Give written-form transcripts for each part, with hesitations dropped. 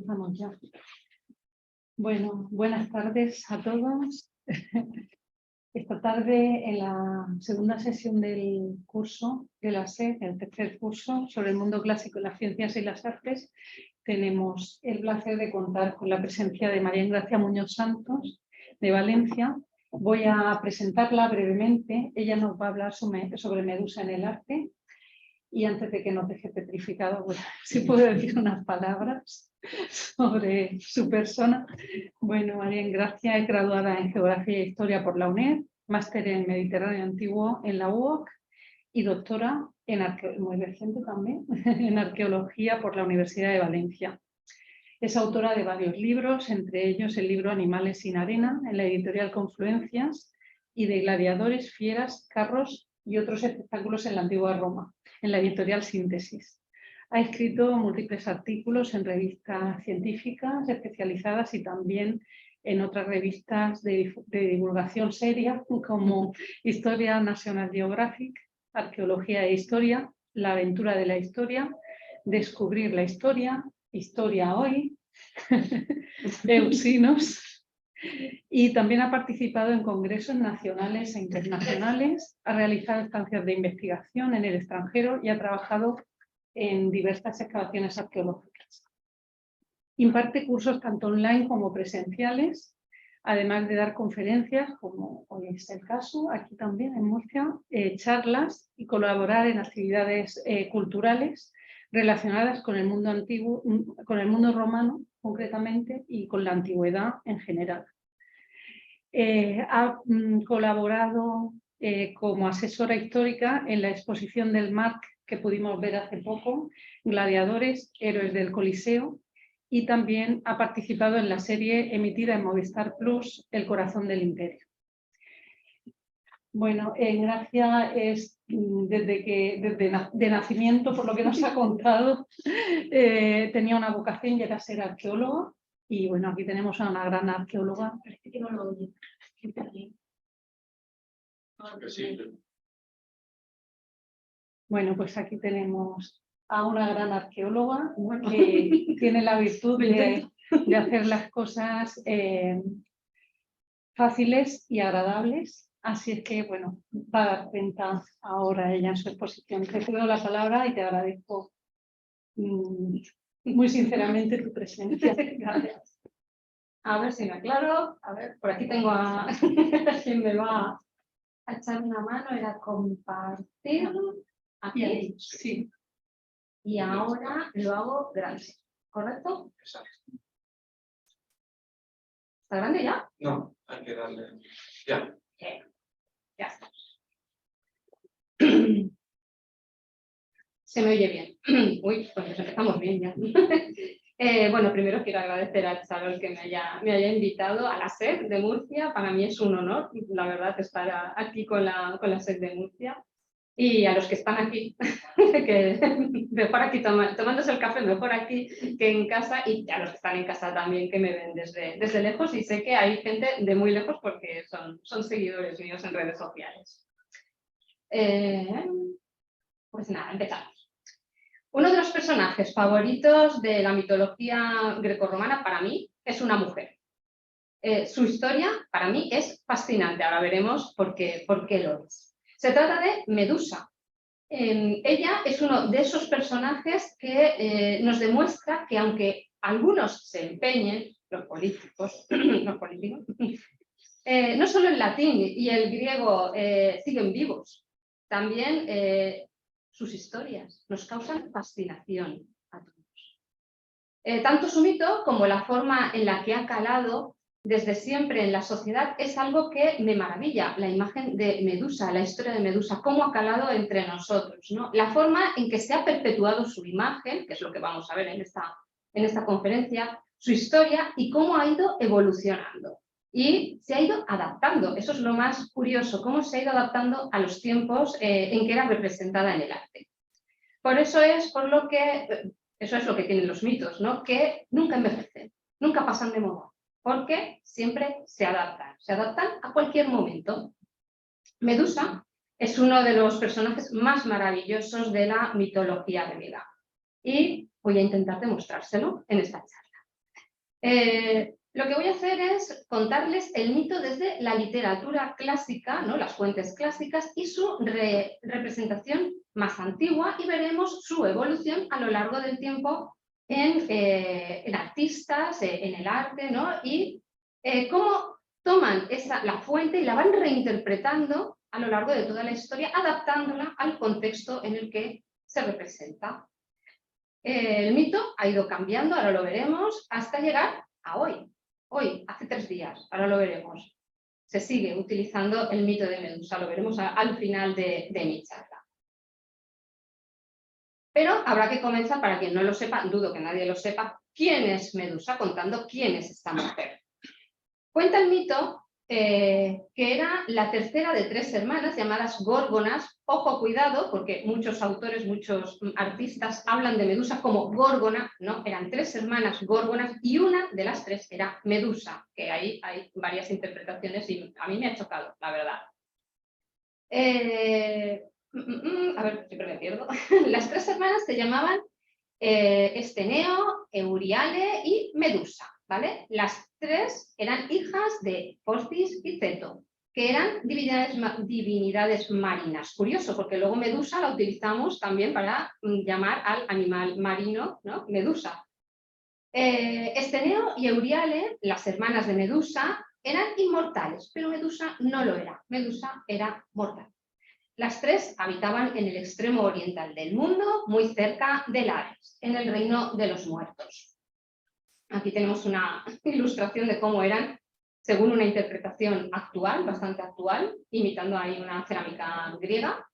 Empezamos ya. Bueno, buenas tardes a todos. Esta tarde, en la segunda sesión del curso de la SED, el tercer curso sobre el mundo clásico, las ciencias y las artes, tenemos el placer de contar con la presencia de María Engracia Muñoz Santos, de Valencia. Voy a presentarla brevemente. Ella nos va a hablar sobre Medusa en el arte. Y antes de que nos deje petrificado, bueno, si puedo decir unas palabras sobre su persona. Bueno, María Engracia es graduada en Geografía e Historia por la UNED, máster en Mediterráneo Antiguo en la UOC y doctora en muy reciente también, en Arqueología por la Universidad de Valencia. Es autora de varios libros, entre ellos el libro Animales sin arena, en la editorial Confluencias, y de Gladiadores, Fieras, Carros y otros espectáculos en la antigua Roma, en la editorial Síntesis. Ha escrito múltiples artículos en revistas científicas especializadas y también en otras revistas de divulgación seria como Historia National Geographic, Arqueología e Historia, La aventura de la historia, Descubrir la historia, Historia hoy, Euxinos. Y también ha participado en congresos nacionales e internacionales, ha realizado estancias de investigación en el extranjero y ha trabajado en diversas excavaciones arqueológicas. Imparte cursos tanto online como presenciales, además de dar conferencias, como hoy es el caso, aquí también en Murcia, charlas y colaborar en actividades culturales relacionadas con el mundo antiguo, con el mundo romano concretamente y con la antigüedad en general. Ha colaborado como asesora histórica en la exposición del MARC que pudimos ver hace poco, Gladiadores, Héroes del Coliseo, y también ha participado en la serie emitida en Movistar Plus, El corazón del imperio. Bueno, Engracia es de nacimiento, por lo que nos ha contado, tenía una vocación y era ser arqueóloga. Y bueno, aquí tenemos a una gran arqueóloga. Parece que no lo oye. Bueno, pues aquí tenemos a una gran arqueóloga que tiene la virtud de hacer las cosas fáciles y agradables. Así es que, bueno, va a dar cuenta ahora ella en su exposición. Te cedo la palabra y te agradezco muy sinceramente tu presencia. Gracias. A ver si me aclaro. A ver, por aquí tengo a quien me va a echar una mano. Era compartir. Aquí. Sí. Y ahora lo hago grande. ¿Correcto? Exacto. ¿Está grande ya? No, hay que darle. Ya. Ya está. Se me oye bien. Uy, pues empezamos bien ya. Bueno, primero quiero agradecer a Charol que me haya invitado a la SED de Murcia. Para mí es un honor, la verdad, estar aquí con la SED de Murcia. Y a los que están aquí, que mejor aquí tomándose el café, mejor aquí que en casa, y a los que están en casa también, que me ven desde lejos, y sé que hay gente de muy lejos porque son seguidores míos en redes sociales. Pues nada, empezamos. Uno de los personajes favoritos de la mitología grecorromana para mí es una mujer. Su historia para mí es fascinante, ahora veremos por qué lo es. Se trata de Medusa. Ella es uno de esos personajes que nos demuestra que aunque algunos se empeñen, los políticos, no solo el latín y el griego siguen vivos, también sus historias nos causan fascinación a todos. Tanto su mito como la forma en la que ha calado desde siempre en la sociedad es algo que me maravilla, la imagen de Medusa, la historia de Medusa, cómo ha calado entre nosotros, ¿no? La forma en que se ha perpetuado su imagen, que es lo que vamos a ver en esta conferencia, su historia y cómo ha ido evolucionando. Y se ha ido adaptando, eso es lo más curioso, cómo se ha ido adaptando a los tiempos en que era representada en el arte. Por eso es lo que tienen los mitos, ¿no? Que nunca envejecen, nunca pasan de moda, porque siempre se adaptan a cualquier momento. Medusa es uno de los personajes más maravillosos de la mitología griega y voy a intentar demostrárselo en esta charla. Lo que voy a hacer es contarles el mito desde la literatura clásica, ¿no? Las fuentes clásicas y su representación más antigua, y veremos su evolución a lo largo del tiempo en artistas, en el arte, ¿no? Y cómo toman la fuente y la van reinterpretando a lo largo de toda la historia, adaptándola al contexto en el que se representa. El mito ha ido cambiando, ahora lo veremos, hasta llegar a hoy. Hoy, hace 3 días, ahora lo veremos. Se sigue utilizando el mito de Medusa, lo veremos al final de mi charla. Pero habrá que comenzar, para quien no lo sepa, dudo que nadie lo sepa, quién es Medusa, contando quién es esta mujer. Cuenta el mito que era la tercera de 3 hermanas llamadas Górgonas. Ojo, cuidado, porque muchos autores, muchos artistas hablan de Medusa como Górgona, ¿no? Eran 3 hermanas Górgonas y una de las 3 era Medusa, que ahí hay varias interpretaciones y a mí me ha chocado, la verdad. A ver, siempre me pierdo. Las 3 hermanas se llamaban Esteneo, Euriale y Medusa, ¿vale? Las 3 eran hijas de Postis y Ceto, que eran divinidades marinas. Curioso, porque luego Medusa la utilizamos también para llamar al animal marino, ¿no? Medusa. Esteneo y Euriale, las hermanas de Medusa, eran inmortales, pero Medusa no lo era. Medusa era mortal. Las 3 habitaban en el extremo oriental del mundo, muy cerca del Hades, en el reino de los muertos. Aquí tenemos una ilustración de cómo eran, según una interpretación actual, bastante actual, imitando ahí una cerámica griega.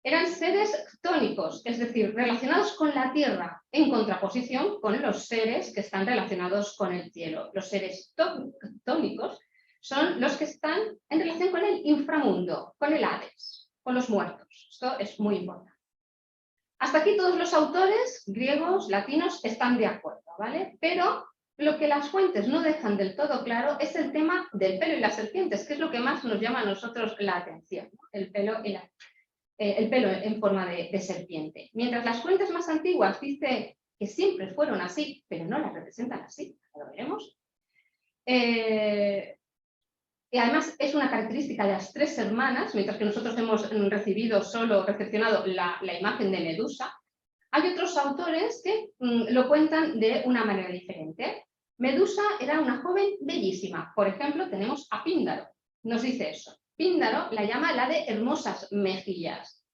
Eran seres ctónicos, es decir, relacionados con la tierra, en contraposición con los seres que están relacionados con el cielo. Los seres ctónicos son los que están en relación con el inframundo, con el Hades, con los muertos. Esto es muy importante. Hasta aquí todos los autores griegos, latinos, están de acuerdo, ¿vale? Pero lo que las fuentes no dejan del todo claro es el tema del pelo y las serpientes, que es lo que más nos llama a nosotros la atención, ¿no? El pelo en forma de serpiente. Mientras las fuentes más antiguas dicen que siempre fueron así, pero no las representan así, lo veremos. Y además es una característica de las 3 hermanas, mientras que nosotros hemos recepcionado la imagen de Medusa. Hay otros autores que lo cuentan de una manera diferente. Medusa era una joven bellísima. Por ejemplo, tenemos a Píndaro. Nos dice eso. Píndaro la llama la de hermosas mejillas.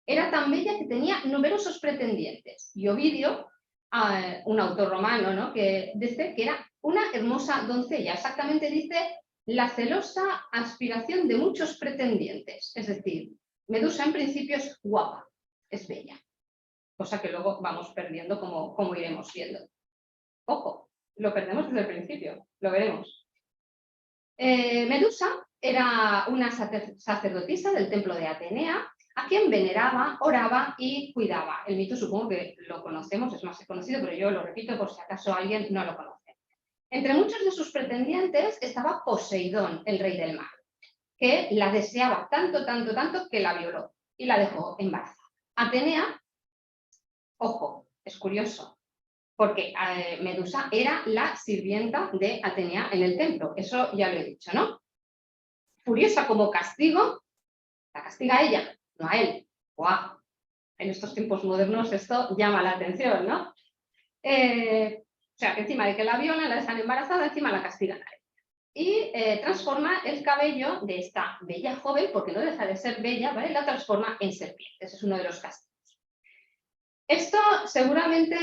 Era tan bella que tenía numerosos pretendientes. Y Ovidio, un autor romano, ¿no? Que dice que era una hermosa doncella. Exactamente dice: la celosa aspiración de muchos pretendientes. Es decir, Medusa en principio es guapa, es bella, cosa que luego vamos perdiendo como iremos viendo. Ojo, lo perdemos desde el principio, lo veremos. Medusa era una sacerdotisa del templo de Atenea, a quien veneraba, oraba y cuidaba. El mito supongo que lo conocemos, es más conocido, pero yo lo repito por si acaso alguien no lo conoce. Entre muchos de sus pretendientes estaba Poseidón, el rey del mar, que la deseaba tanto, tanto, tanto que la violó y la dejó embarazada. Atenea, ojo, es curioso, porque Medusa era la sirvienta de Atenea en el templo, eso ya lo he dicho, ¿no? Furiosa como castigo, la castiga a ella, no a él. ¡Guau! En estos tiempos modernos esto llama la atención, ¿no? O sea, que encima de que la violan, la dejan embarazada, encima la castigan a ella. Y transforma el cabello de esta bella joven, porque no deja de ser bella, ¿vale? La transforma en serpiente. Ese es uno de los castigos. Esto seguramente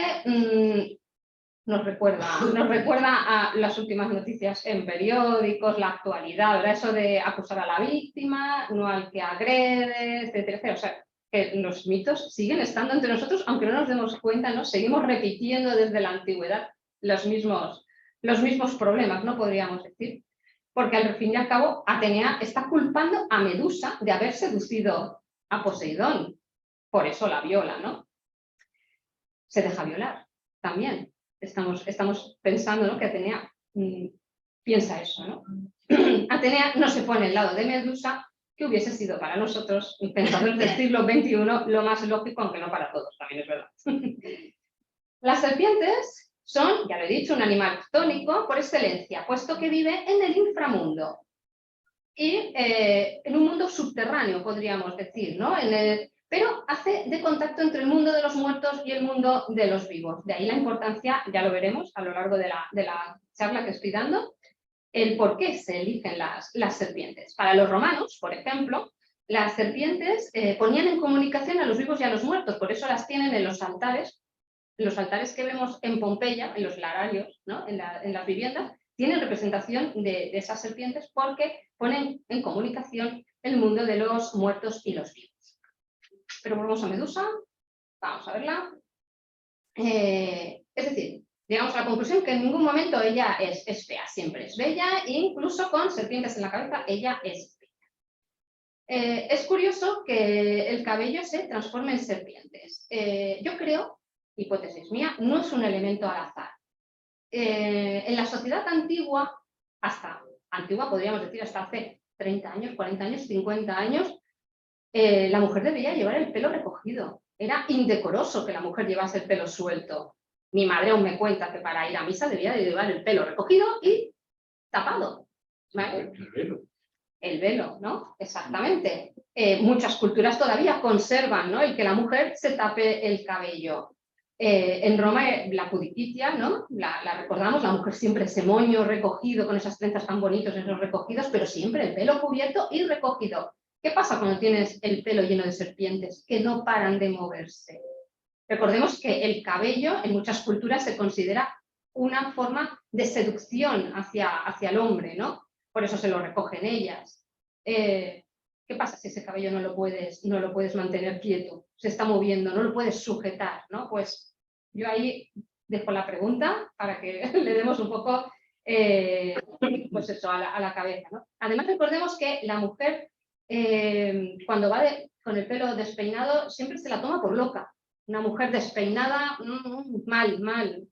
nos recuerda a las últimas noticias en periódicos, la actualidad, ¿verdad? Eso de acusar a la víctima, no al que agrede, etcétera, etcétera. O sea, que los mitos siguen estando entre nosotros, aunque no nos demos cuenta, ¿no? Seguimos repitiendo desde la antigüedad los mismos problemas, ¿no? Podríamos decir. Porque al fin y al cabo Atenea está culpando a Medusa de haber seducido a Poseidón. Por eso la viola, ¿no? Se deja violar también. Estamos pensando, ¿no? Que Atenea piensa eso, ¿no? Atenea no se pone al lado de Medusa, que hubiese sido para nosotros, pensadores del siglo XXI, lo más lógico, aunque no para todos, también es verdad. Las serpientes Son, ya lo he dicho, un animal ctónico por excelencia, puesto que vive en el inframundo y en un mundo subterráneo, podríamos decir, ¿no? Pero hace de contacto entre el mundo de los muertos y el mundo de los vivos. De ahí la importancia, ya lo veremos a lo largo de la charla que estoy dando, el por qué se eligen las serpientes. Para los romanos, por ejemplo, las serpientes ponían en comunicación a los vivos y a los muertos, por eso las tienen en los altares que vemos en Pompeya, en los lararios, ¿no? en las viviendas, tienen representación de esas serpientes porque ponen en comunicación el mundo de los muertos y los vivos. Pero volvemos a Medusa, vamos a verla. Es decir, llegamos a la conclusión que en ningún momento ella es fea, siempre es bella, e incluso con serpientes en la cabeza ella es bella. Es curioso que el cabello se transforme en serpientes. Yo creo, hipótesis mía, no es un elemento al azar. En la sociedad antigua, podríamos decir hasta hace 30 años, 40 años, 50 años, la mujer debía llevar el pelo recogido. Era indecoroso que la mujer llevase el pelo suelto. Mi madre aún me cuenta que para ir a misa debía de llevar el pelo recogido y tapado. ¿Vale? El velo, ¿no? Exactamente. Muchas culturas todavía conservan, ¿no? El que la mujer se tape el cabello. En Roma, la pudicitia, ¿no? La recordamos, la mujer siempre ese moño recogido, con esas trenzas tan bonitos, esos recogidos, pero siempre el pelo cubierto y recogido. ¿Qué pasa cuando tienes el pelo lleno de serpientes que no paran de moverse? Recordemos que el cabello en muchas culturas se considera una forma de seducción hacia el hombre, ¿no? Por eso se lo recogen ellas. ¿Qué pasa si ese cabello no lo puedes mantener quieto? Se está moviendo, no lo puedes sujetar, ¿no? Pues yo ahí dejo la pregunta para que le demos un poco pues eso, a la cabeza, ¿no? Además recordemos que la mujer cuando va con el pelo despeinado siempre se la toma por loca. Una mujer despeinada, mal.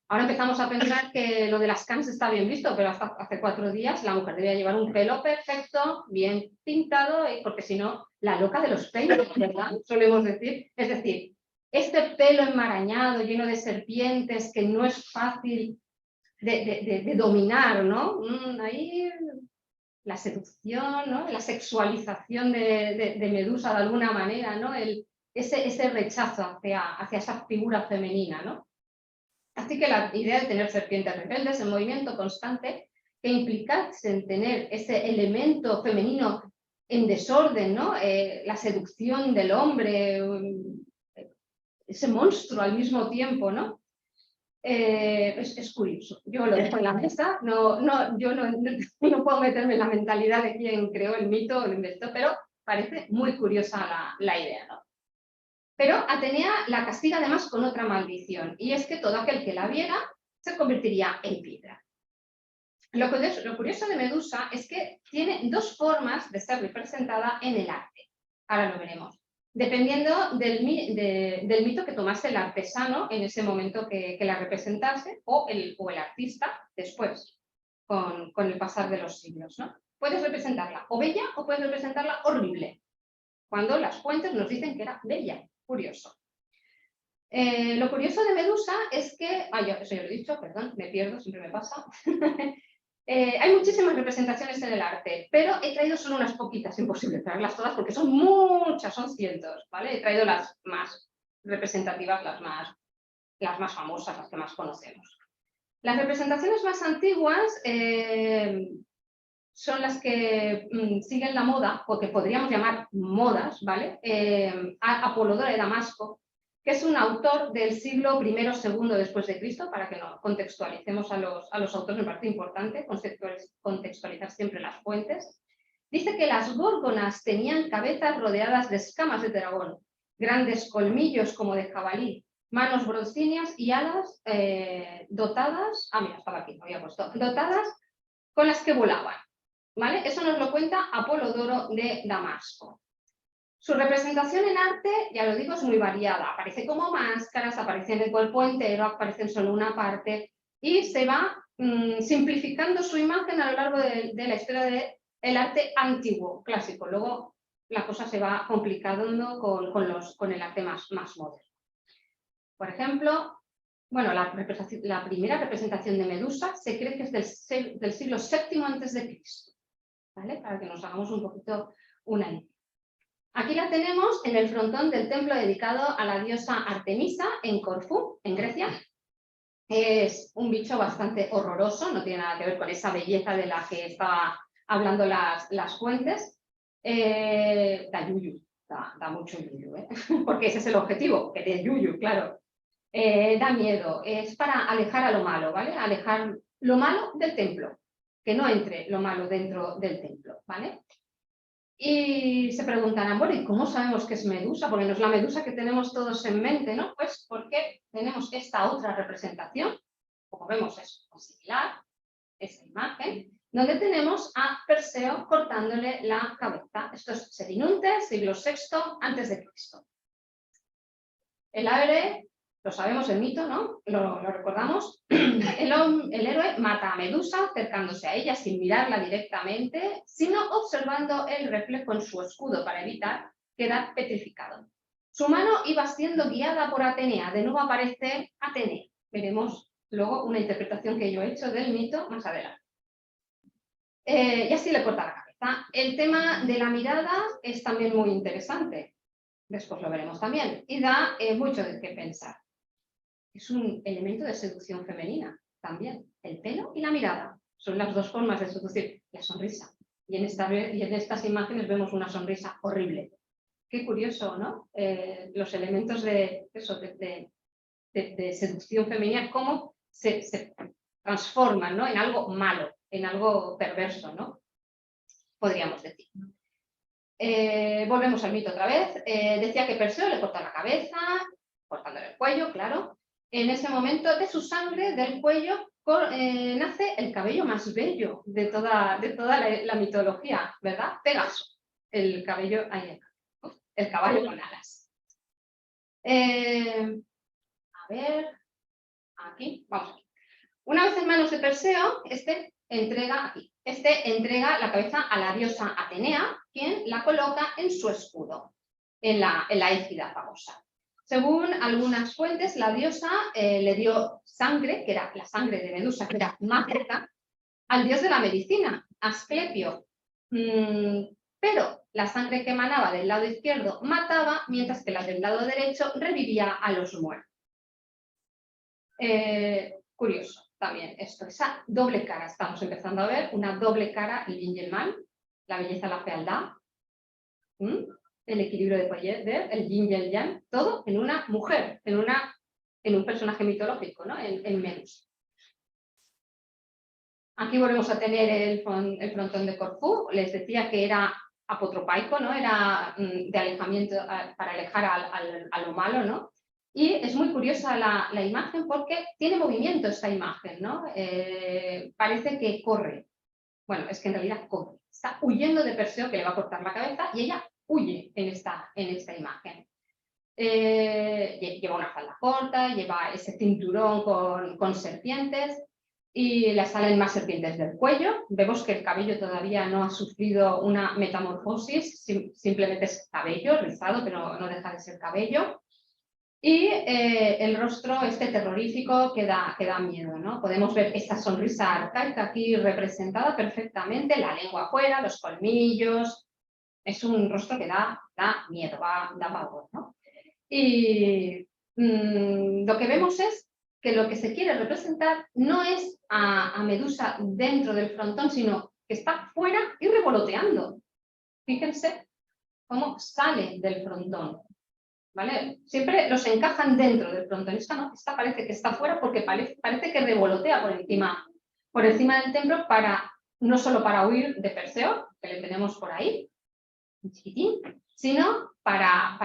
Ahora empezamos a pensar que lo de las canas está bien visto, pero hasta hace 4 días la mujer debía llevar un pelo perfecto, bien pintado, porque si no, la loca de los pelos, ¿verdad? Solemos decir. Es decir, este pelo enmarañado, lleno de serpientes, que no es fácil de dominar, ¿no? Ahí la seducción, ¿no? La sexualización de Medusa de alguna manera, ¿no? Ese rechazo hacia esa figura femenina, ¿no? Así que la idea de tener serpientes rebeldes en movimiento constante que implicasen tener ese elemento femenino en desorden, ¿no? La seducción del hombre, ese monstruo al mismo tiempo, ¿no? Es curioso. Yo lo dejo en la mesa, yo no puedo meterme en la mentalidad de quien creó el mito o lo inventó, pero parece muy curiosa la idea, ¿no? Pero Atenea la castiga además con otra maldición, y es que todo aquel que la viera se convertiría en piedra. Lo curioso de Medusa es que tiene 2 formas de ser representada en el arte. Ahora lo veremos. Dependiendo del mito que tomase el artesano en ese momento que la representase, o el artista después, con el pasar de los siglos, ¿no? Puedes representarla o bella o puedes representarla horrible, cuando las fuentes nos dicen que era bella. Curioso. Lo curioso de Medusa es que... eso ya lo he dicho, perdón, me pierdo, siempre me pasa. Hay muchísimas representaciones en el arte, pero he traído solo unas poquitas, imposible traerlas todas porque son muchas, son cientos, ¿vale? He traído las más representativas, las más famosas, las que más conocemos. Las representaciones más antiguas son las que siguen la moda, o que podríamos llamar modas, ¿vale? Apolodoro de Damasco, que es un autor del siglo I-II después de Cristo, para que nos contextualicemos a los autores, me parece importante contextualizar siempre las fuentes. Dice que las górgonas tenían cabezas rodeadas de escamas de dragón, grandes colmillos como de jabalí, manos broncíneas y alas dotadas, mira, estaba aquí, lo había puesto, dotadas con las que volaban, ¿vale? Eso nos lo cuenta Apolodoro de Damasco. Su representación en arte, ya lo digo, es muy variada. Aparece como máscaras, aparece en el cuerpo entero, aparece en solo una parte y se va simplificando su imagen a lo largo de la historia del arte antiguo, clásico. Luego la cosa se va complicando con el arte más moderno. Por ejemplo, Bueno, la primera representación de Medusa se cree que es del siglo VII a.C., ¿vale? Para que nos hagamos un poquito una idea. Aquí la tenemos en el frontón del templo dedicado a la diosa Artemisa en Corfú, en Grecia. Es un bicho bastante horroroso, no tiene nada que ver con esa belleza de la que estaba hablando las fuentes. Da yuyu, da mucho yuyu, ¿eh? Porque ese es el objetivo, que dé yuyu, claro. Da miedo, es para alejar a lo malo, ¿vale? Alejar lo malo del templo, que no entre lo malo dentro del templo, ¿vale? Y se preguntarán, bueno, ¿y cómo sabemos que es Medusa? Porque no es la Medusa que tenemos todos en mente, ¿no? Pues porque tenemos esta otra representación, como vemos es similar, esa imagen, donde tenemos a Perseo cortándole la cabeza. Esto es Selinunte, siglo VI a.C. El héroe, lo sabemos el mito, ¿no? Lo recordamos. El héroe mata a Medusa acercándose a ella sin mirarla directamente, sino observando el reflejo en su escudo para evitar quedar petrificado. Su mano iba siendo guiada por Atenea. De nuevo aparece Atenea. Veremos luego una interpretación que yo he hecho del mito más adelante. Y así le corta la cabeza. El tema de la mirada es también muy interesante. Después lo veremos también. Y da mucho de qué pensar. Es un elemento de seducción femenina también. El pelo y la mirada son las dos formas de seducir. La sonrisa. Y en estas imágenes vemos una sonrisa horrible. Qué curioso, ¿no? Los elementos de seducción femenina, cómo se transforman, ¿no? En algo malo, en algo perverso, ¿no? Podríamos decir. Volvemos al mito otra vez. Decía que Perseo le corta la cabeza, cortándole el cuello, claro. En ese momento de su sangre, del cuello, nace el cabello más bello de toda la mitología, ¿verdad? Pegaso, el cabello, el caballo con alas. A ver, aquí, vamos aquí. Una vez en manos de Perseo, este entrega la cabeza a la diosa Atenea, quien la coloca en su escudo, en la égida famosa. Según algunas fuentes, la diosa le dio sangre, que era la sangre de Medusa, que era mágica, al dios de la medicina, Asclepio. Pero la sangre que emanaba del lado izquierdo mataba, mientras que la del lado derecho revivía a los muertos. Curioso también esto, esa doble cara. Estamos empezando a ver una doble cara, el yin y el mal, la belleza, la fealdad, el equilibrio de poder, el yin y el yang, todo en una mujer, en un personaje mitológico, ¿no? En Medusa. Aquí volvemos a tener el frontón de Corfú. Les decía que era apotropaico, ¿no? Era de alejamiento, para alejar a lo malo, ¿no? Y es muy curiosa la imagen porque tiene movimiento esta imagen, ¿no? Parece que corre. Bueno, es que en realidad corre. Está huyendo de Perseo, que le va a cortar la cabeza, y ella huye en esta imagen. Lleva una falda corta, lleva ese cinturón con serpientes, y le salen más serpientes del cuello. Vemos que el cabello todavía no ha sufrido una metamorfosis, simplemente es cabello rizado, pero no deja de ser cabello. Y el rostro terrorífico que da miedo, ¿no? Podemos ver esta sonrisa arcaica aquí representada perfectamente, la lengua afuera, los colmillos. Es un rostro que da miedo, da pavor, ¿no? Y lo que vemos es que lo que se quiere representar no es a Medusa dentro del frontón, sino que está fuera y revoloteando. Fíjense cómo sale del frontón. ¿Vale? Siempre los encajan dentro del frontón. Esta no, esta parece que está fuera porque parece que revolotea por encima del templo, no solo para huir de Perseo, que le tenemos por ahí, un chiquitín, sino para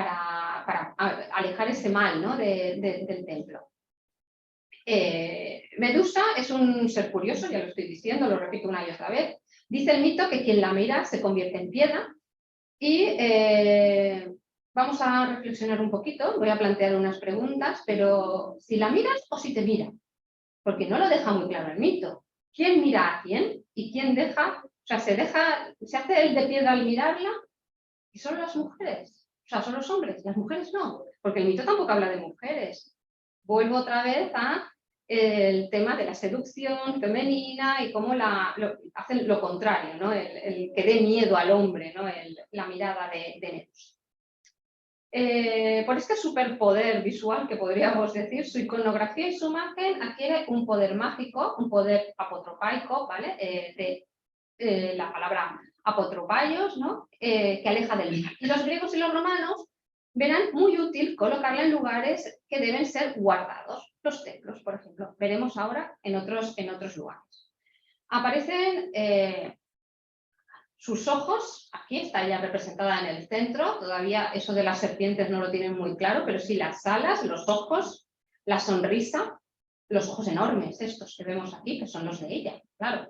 alejar ese mal, ¿no? del templo. Medusa es un ser curioso, ya lo estoy diciendo, lo repito una y otra vez. Dice el mito que quien la mira se convierte en piedra y vamos a reflexionar un poquito, voy a plantear unas preguntas, pero si la miras o si te mira, porque no lo deja muy claro el mito. ¿Quién mira a quién? ¿Y quién deja? O sea, se hace el de piedra al mirarla, y son las mujeres, o sea, son los hombres, las mujeres no, porque el mito tampoco habla de mujeres. vuelvo otra vez a el tema de la seducción femenina y cómo hacen lo contrario, ¿no? El que dé miedo al hombre, ¿no? La mirada de Medusa. Por este superpoder visual que podríamos decir, su iconografía y su imagen adquiere un poder mágico, un poder apotropaico, ¿vale? La palabra apotropaios, ¿no? Que aleja del mal. Y los griegos y los romanos verán muy útil colocarla en lugares que deben ser guardados, los templos, por ejemplo. Veremos ahora en otros lugares. Aparecen sus ojos, aquí está ella representada en el centro, todavía eso de las serpientes no lo tienen muy claro, pero sí las alas, los ojos, la sonrisa, los ojos enormes, estos que vemos aquí, que son los de ella, claro.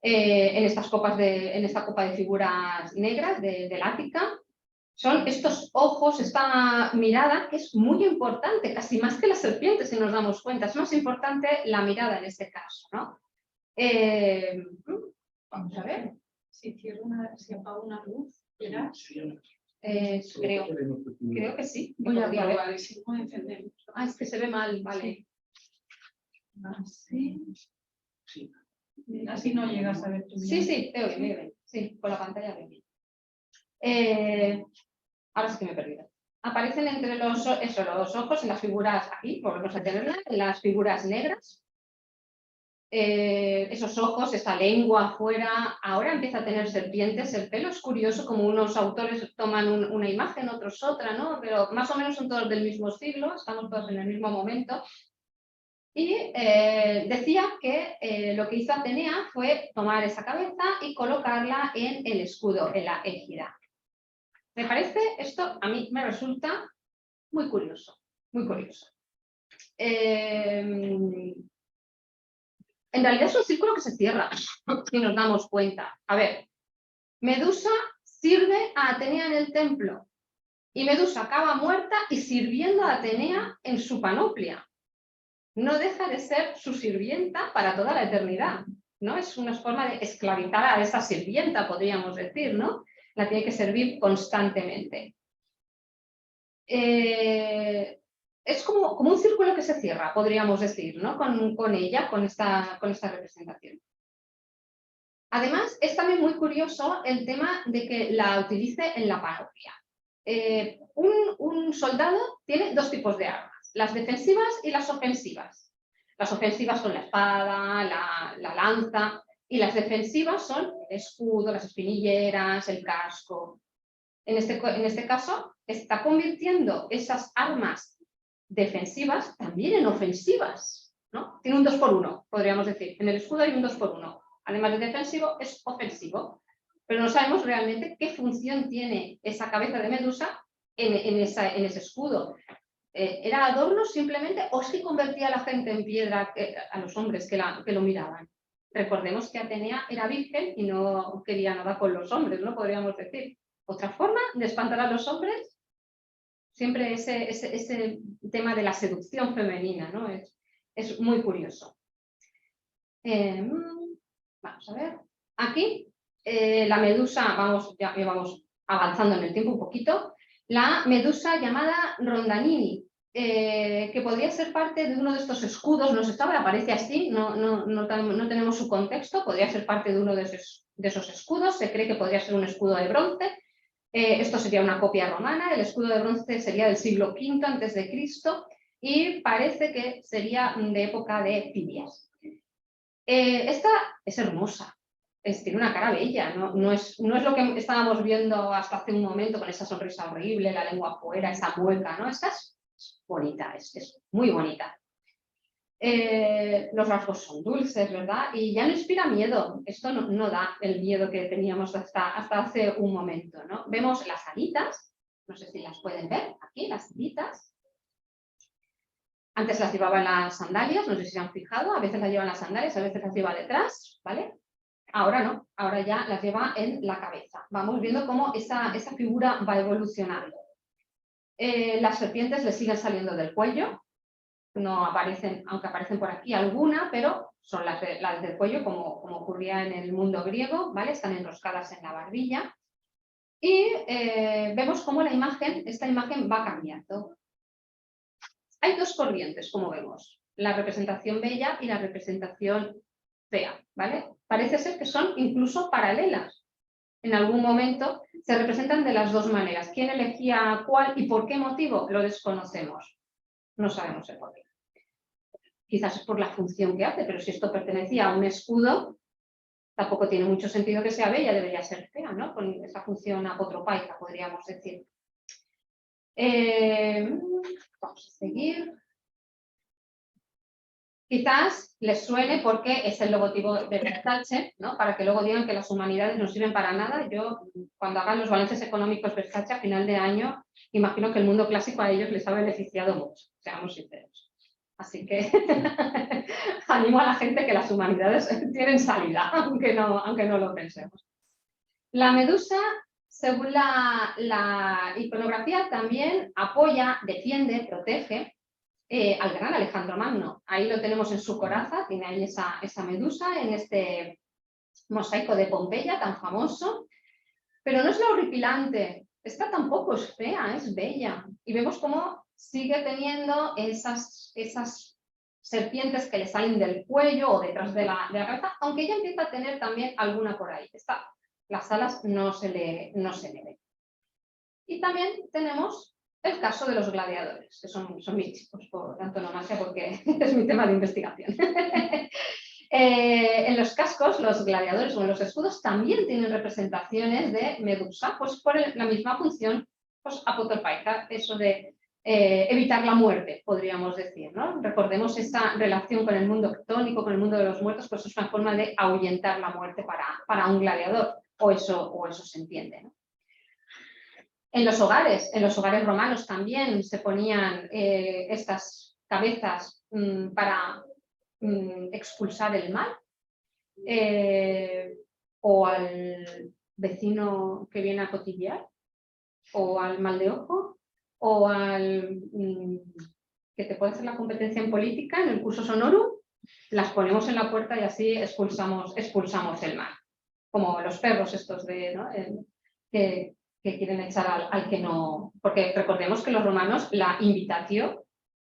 En esta copa de figuras negras del Ática, son estos ojos, esta mirada, que es muy importante, casi más que las serpientes, si nos damos cuenta. Es más importante la mirada en este caso, ¿no? Vamos a ver. Si apaga una luz, ¿verás? Creo que sí. Voy a probar y si no encendemos. Ah, es que se ve mal, vale. Así. Así no llegas a ver tu mirada. Sí, te oye, bien. Sí, con la pantalla bien. Ahora sí que me he perdido. Aparecen entre los ojos en las figuras, aquí, volvemos a tenerlas, en las figuras negras. Esos ojos, esa lengua afuera, ahora empieza a tener serpientes, el pelo es curioso, como unos autores toman una imagen, otros otra, ¿no? Pero más o menos son todos del mismo siglo, estamos todos en el mismo momento. Y decía que lo que hizo Atenea fue tomar esa cabeza y colocarla en el escudo, en la égida. ¿Me parece? Esto a mí me resulta muy curioso, muy curioso. En realidad es un círculo que se cierra, si nos damos cuenta. A ver, Medusa sirve a Atenea en el templo y Medusa acaba muerta y sirviendo a Atenea en su panoplia. No deja de ser su sirvienta para toda la eternidad, ¿no? Es una forma de esclavizar a esa sirvienta, podríamos decir, ¿no? La tiene que servir constantemente. Es como un círculo que se cierra, podríamos decir, ¿no? Con ella, con esta representación. Además, es también muy curioso el tema de que la utilice en la panoplia. Un soldado tiene dos tipos de armas, las defensivas y las ofensivas. Las ofensivas son la espada, la lanza, y las defensivas son el escudo, las espinilleras, el casco. En este caso, está convirtiendo esas armas defensivas también en ofensivas, ¿no? Tiene un 2x1, podríamos decir. En el escudo hay un 2x1. Además de defensivo, es ofensivo. Pero no sabemos realmente qué función tiene esa cabeza de Medusa en ese escudo. ¿Era adorno simplemente o si convertía a la gente en piedra, a los hombres que lo miraban? Recordemos que Atenea era virgen y no quería nada con los hombres, ¿no? Podríamos decir. Otra forma de espantar a los hombres, siempre ese tema de la seducción femenina, ¿no? Es muy curioso. Vamos a ver. Aquí, la medusa, ya vamos avanzando en el tiempo un poquito, la medusa llamada Rondanini, que podría ser parte de uno de estos escudos, no se sabe, aparece así, no tenemos su contexto, podría ser parte de uno de esos escudos, se cree que podría ser un escudo de bronce. Esto sería una copia romana, el escudo de bronce sería del siglo V a.C. y parece que sería de época de Fidias. Esta es hermosa, tiene una cara bella, no es lo que estábamos viendo hasta hace un momento con esa sonrisa horrible, la lengua afuera, esa mueca, ¿no? Esta es bonita, es muy bonita. Los rasgos son dulces, ¿verdad? Y ya no inspira miedo. Esto no da el miedo que teníamos hasta hace un momento, ¿no? Vemos las alitas, no sé si las pueden ver, aquí las alitas. Antes las llevaban las sandalias, no sé si se han fijado, a veces las llevan las sandalias, a veces las lleva detrás, ¿vale? Ahora no, ahora ya las lleva en la cabeza. Vamos viendo cómo esa figura va evolucionando. Las serpientes le siguen saliendo del cuello. No aparecen, aunque aparecen por aquí alguna, pero son las del cuello, como ocurría en el mundo griego, ¿vale? Están enroscadas en la barbilla. Y vemos cómo esta imagen va cambiando. Hay dos corrientes, como vemos, la representación bella y la representación fea, ¿vale? Parece ser que son incluso paralelas. En algún momento se representan de las dos maneras. ¿Quién elegía cuál y por qué motivo? Lo desconocemos. No sabemos el por qué. Quizás es por la función que hace, pero si esto pertenecía a un escudo, tampoco tiene mucho sentido que sea bella, debería ser fea, ¿no? Con esa función apotropaica, podríamos decir. Vamos a seguir. Quizás les suene porque es el logotipo de Versace, ¿no? Para que luego digan que las humanidades no sirven para nada. Yo, cuando hagan los balances económicos Versace a final de año, imagino que el mundo clásico a ellos les ha beneficiado mucho, seamos sinceros. Así que animo a la gente que las humanidades tienen salida, aunque no lo pensemos. La medusa, según la iconografía, también apoya, defiende, protege al gran Alejandro Magno. Ahí lo tenemos en su coraza, tiene ahí esa medusa en este mosaico de Pompeya tan famoso. Pero no es lo horripilante, esta tampoco es fea, es bella. Y vemos cómo sigue teniendo esas serpientes que le salen del cuello o detrás de la cabeza, aunque ella empieza a tener también alguna por ahí. Las alas no se le ven. Y también tenemos el caso de los gladiadores, que son mis chicos por antonomasia porque es mi tema de investigación. En los cascos, los gladiadores o en los escudos también tienen representaciones de medusa, pues por la misma función pues, apotropaica, eso de evitar la muerte, podríamos decir, ¿no? Recordemos esa relación con el mundo ctónico, con el mundo de los muertos, pues es una forma de ahuyentar la muerte para un gladiador, o eso se entiende, ¿no? En los hogares romanos también se ponían estas cabezas para expulsar el mal, o al vecino que viene a cotillear, o al mal de ojo, o al que te puede hacer la competencia en política, en el cursus honorum, las ponemos en la puerta y así expulsamos el mal. Como los perros estos ¿no? que quieren echar al que no... Porque recordemos que los romanos, la invitación,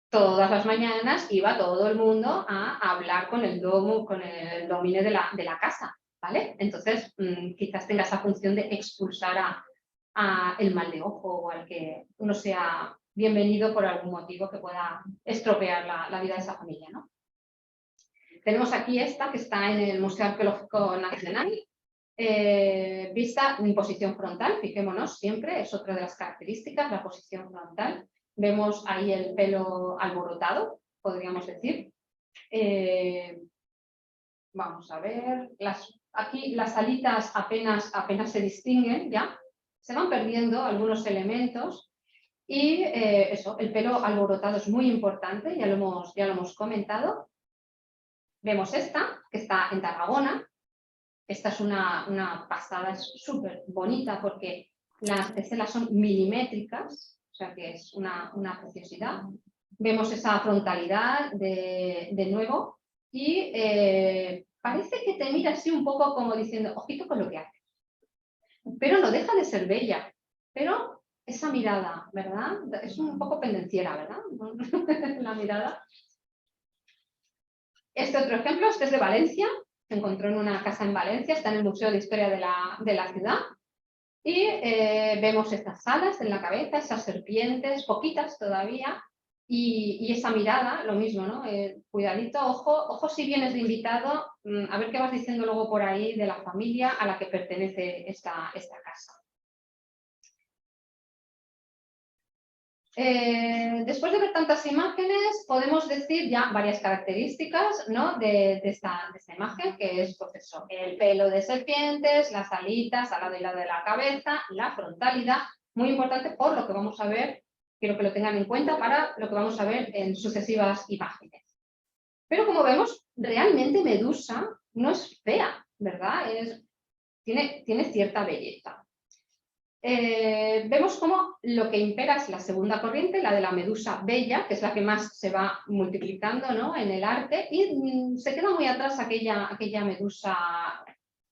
todas las mañanas iba todo el mundo a hablar con el domine de la casa, ¿vale? Entonces, quizás tenga esa función de expulsar a el mal de ojo o al que no sea bienvenido por algún motivo que pueda estropear la vida de esa familia, ¿no? Tenemos aquí esta que está en el Museo Arqueológico Nacional, vista en posición frontal, fijémonos siempre, es otra de las características, la posición frontal. Vemos ahí el pelo alborotado, podríamos decir. Vamos a ver, aquí las alitas apenas se distinguen ya, se van perdiendo algunos elementos y eso, el pelo alborotado es muy importante, ya lo hemos comentado. Vemos esta, que está en Tarragona. Esta es una pasada, es súper bonita porque las tecelas son milimétricas, o sea que es una preciosidad. Vemos esa frontalidad de nuevo y parece que te mira así un poco como diciendo, ojito con lo que haces. Pero no deja de ser bella, pero esa mirada, ¿verdad? Es un poco pendenciera, ¿verdad? La mirada. Este otro ejemplo, este es de Valencia. Se encontró en una casa en Valencia, está en el Museo de Historia de la ciudad. Y vemos estas alas en la cabeza, esas serpientes, poquitas todavía, y esa mirada, lo mismo, ¿no? Cuidadito, ojo si vienes de invitado, a ver qué vas diciendo luego por ahí de la familia a la que pertenece esta casa. Después de ver tantas imágenes, podemos decir ya varias características, ¿no? de esta imagen, que es pues eso, el pelo de serpientes, las alitas al lado y lado de la cabeza, la frontalidad, muy importante por lo que vamos a ver, quiero que lo tengan en cuenta para lo que vamos a ver en sucesivas imágenes. Pero como vemos, realmente Medusa no es fea, ¿verdad? Tiene cierta belleza. Vemos cómo lo que impera es la segunda corriente, la de la medusa bella, que es la que más se va multiplicando, ¿no? En el arte, y se queda muy atrás aquella medusa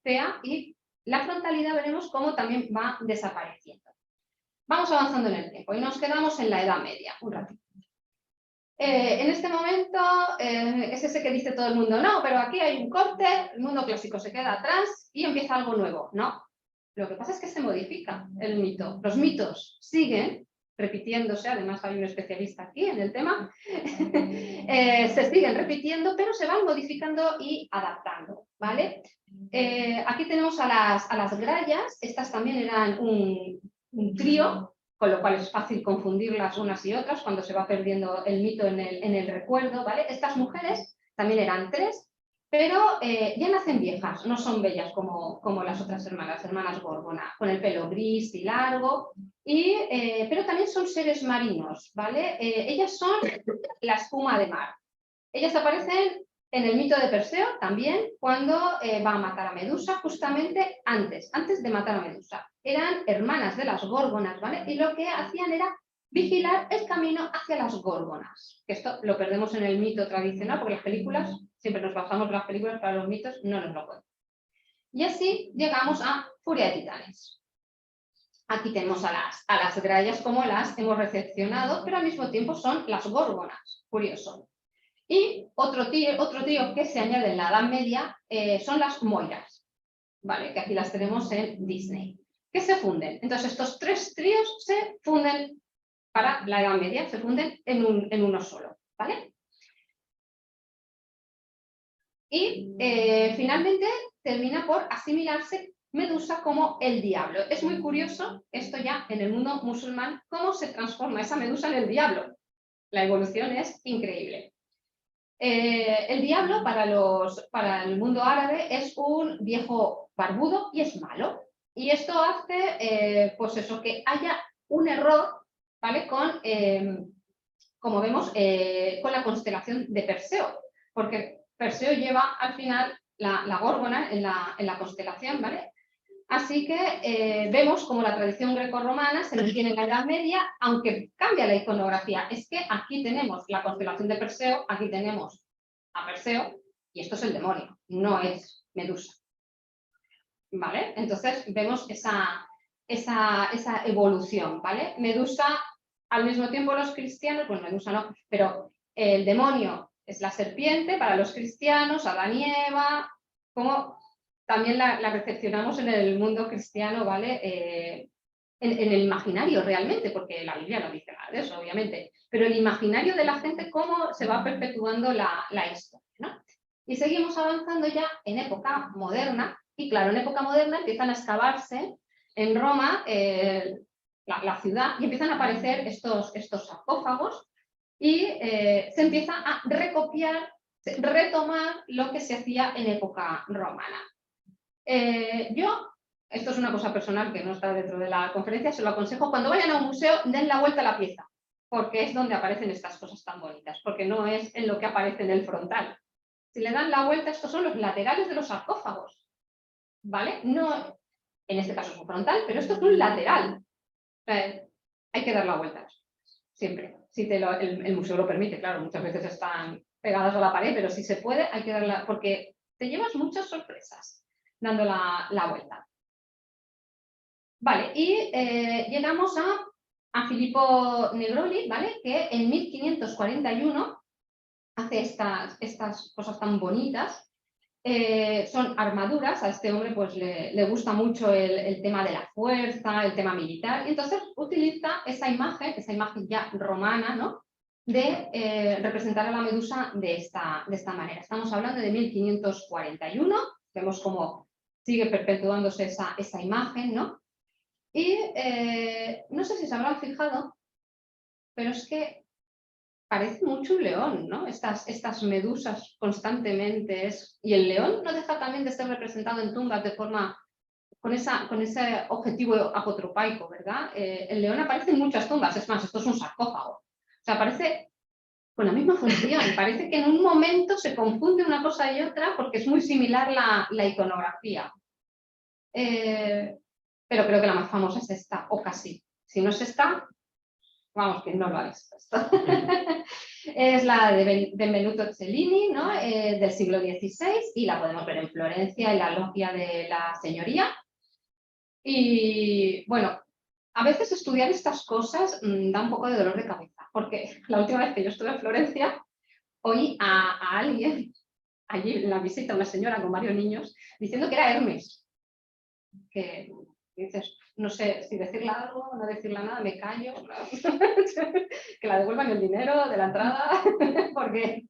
fea, y la frontalidad veremos cómo también va desapareciendo. Vamos avanzando en el tiempo y nos quedamos en la Edad Media, un ratito. En este momento es ese que dice todo el mundo, no, pero aquí hay un corte, el mundo clásico se queda atrás y empieza algo nuevo. No, lo que pasa es que se modifica el mito. Los mitos siguen repitiéndose, además hay un especialista aquí en el tema, se siguen repitiendo, pero se van modificando y adaptando, ¿vale? Aquí tenemos a las grallas, estas también eran un trío, con lo cual es fácil confundirlas unas y otras cuando se va perdiendo el mito en el recuerdo, ¿vale? Estas mujeres también eran 3, pero ya nacen viejas, no son bellas como las otras hermanas Gorgona, con el pelo gris y largo, pero también son seres marinos, ¿vale? Ellas son la espuma de mar. Ellas aparecen en el mito de Perseo también, cuando va a matar a Medusa, justamente antes de matar a Medusa. Eran hermanas de las Górgonas, ¿vale? Y lo que hacían era vigilar el camino hacia las Górgonas. Que esto lo perdemos en el mito tradicional, porque las películas, siempre nos basamos en las películas, para los mitos no nos lo cuentan. Y así llegamos a Furia de Titanes. Aquí tenemos a las grallas como las hemos recepcionado, pero al mismo tiempo son las Górgonas, curioso. Y otro trío que se añade en la Edad Media son las Moiras, ¿vale? Que aquí las tenemos en Disney, que se funden. Entonces estos 3 tríos se funden para la Edad Media, se funden en uno solo, ¿vale? Y finalmente termina por asimilarse Medusa como el diablo. Es muy curioso esto ya en el mundo musulmán, cómo se transforma esa Medusa en el diablo. La evolución es increíble. El diablo para el mundo árabe es un viejo barbudo y es malo. Y esto hace pues eso, que haya un error, ¿vale? Como vemos, con la constelación de Perseo. Porque Perseo lleva al final la Górgona en la constelación, ¿vale? Así que vemos como la tradición grecorromana se mantiene en la Edad Media, aunque cambia la iconografía. Es que aquí tenemos la constelación de Perseo, aquí tenemos a Perseo, y esto es el demonio, no es Medusa. ¿Vale? Entonces vemos esa evolución, ¿vale? Medusa, al mismo tiempo los cristianos, pues Medusa no, pero el demonio es la serpiente para los cristianos, Adán y Eva, como también la recepcionamos en el mundo cristiano, ¿vale? En el imaginario realmente, porque la Biblia no dice nada de eso, obviamente, pero el imaginario de la gente, cómo se va perpetuando la historia, ¿no? Y seguimos avanzando ya en época moderna, y claro, en época moderna empiezan a excavarse en Roma, la ciudad, y empiezan a aparecer estos sarcófagos, y se empieza a retomar lo que se hacía en época romana. Esto es una cosa personal que no está dentro de la conferencia, se lo aconsejo, cuando vayan a un museo den la vuelta a la pieza, porque es donde aparecen estas cosas tan bonitas, porque no es en lo que aparece en el frontal. Si le dan la vuelta, estos son los laterales de los sarcófagos, ¿vale? No, en este caso es un frontal, pero esto es un lateral. Hay que dar la vuelta, siempre. Si el museo lo permite, claro, muchas veces están pegadas a la pared, pero si se puede, hay que darla, porque te llevas muchas sorpresas dando la vuelta. Vale, y llegamos a Filippo Negroli, ¿vale? Que en 1541 hace estas cosas tan bonitas. Son armaduras, a este hombre pues le gusta mucho el tema de la fuerza, el tema militar, y entonces utiliza esa imagen ya romana, ¿no? De representar a la Medusa de esta manera. Estamos hablando de 1541, vemos cómo sigue perpetuándose esa imagen, ¿no? Y no sé si se habrán fijado, pero es que parece mucho un león, ¿no? Estas medusas constantemente. Y el león no deja también de ser representado en tumbas de forma, con ese objetivo apotropaico, ¿verdad? El león aparece en muchas tumbas, es más, esto es un sarcófago. O sea, aparece con la misma función, parece que en un momento se confunde una cosa y otra porque es muy similar la iconografía. Pero creo que la más famosa es esta, o casi. Si no es esta, vamos, que no lo ha visto esto. Es la de Benvenuto Cellini, ¿no? Del siglo XVI, y la podemos ver en Florencia, en la Logia de la Señoría. Y bueno, a veces estudiar estas cosas da un poco de dolor de cabeza, porque la última vez que yo estuve en Florencia, oí a alguien, allí en la visita, una señora con varios niños, diciendo que era Hermes. Que dices, no sé si decirle algo o no decirle nada, me callo, que la devuelvan el dinero de la entrada, porque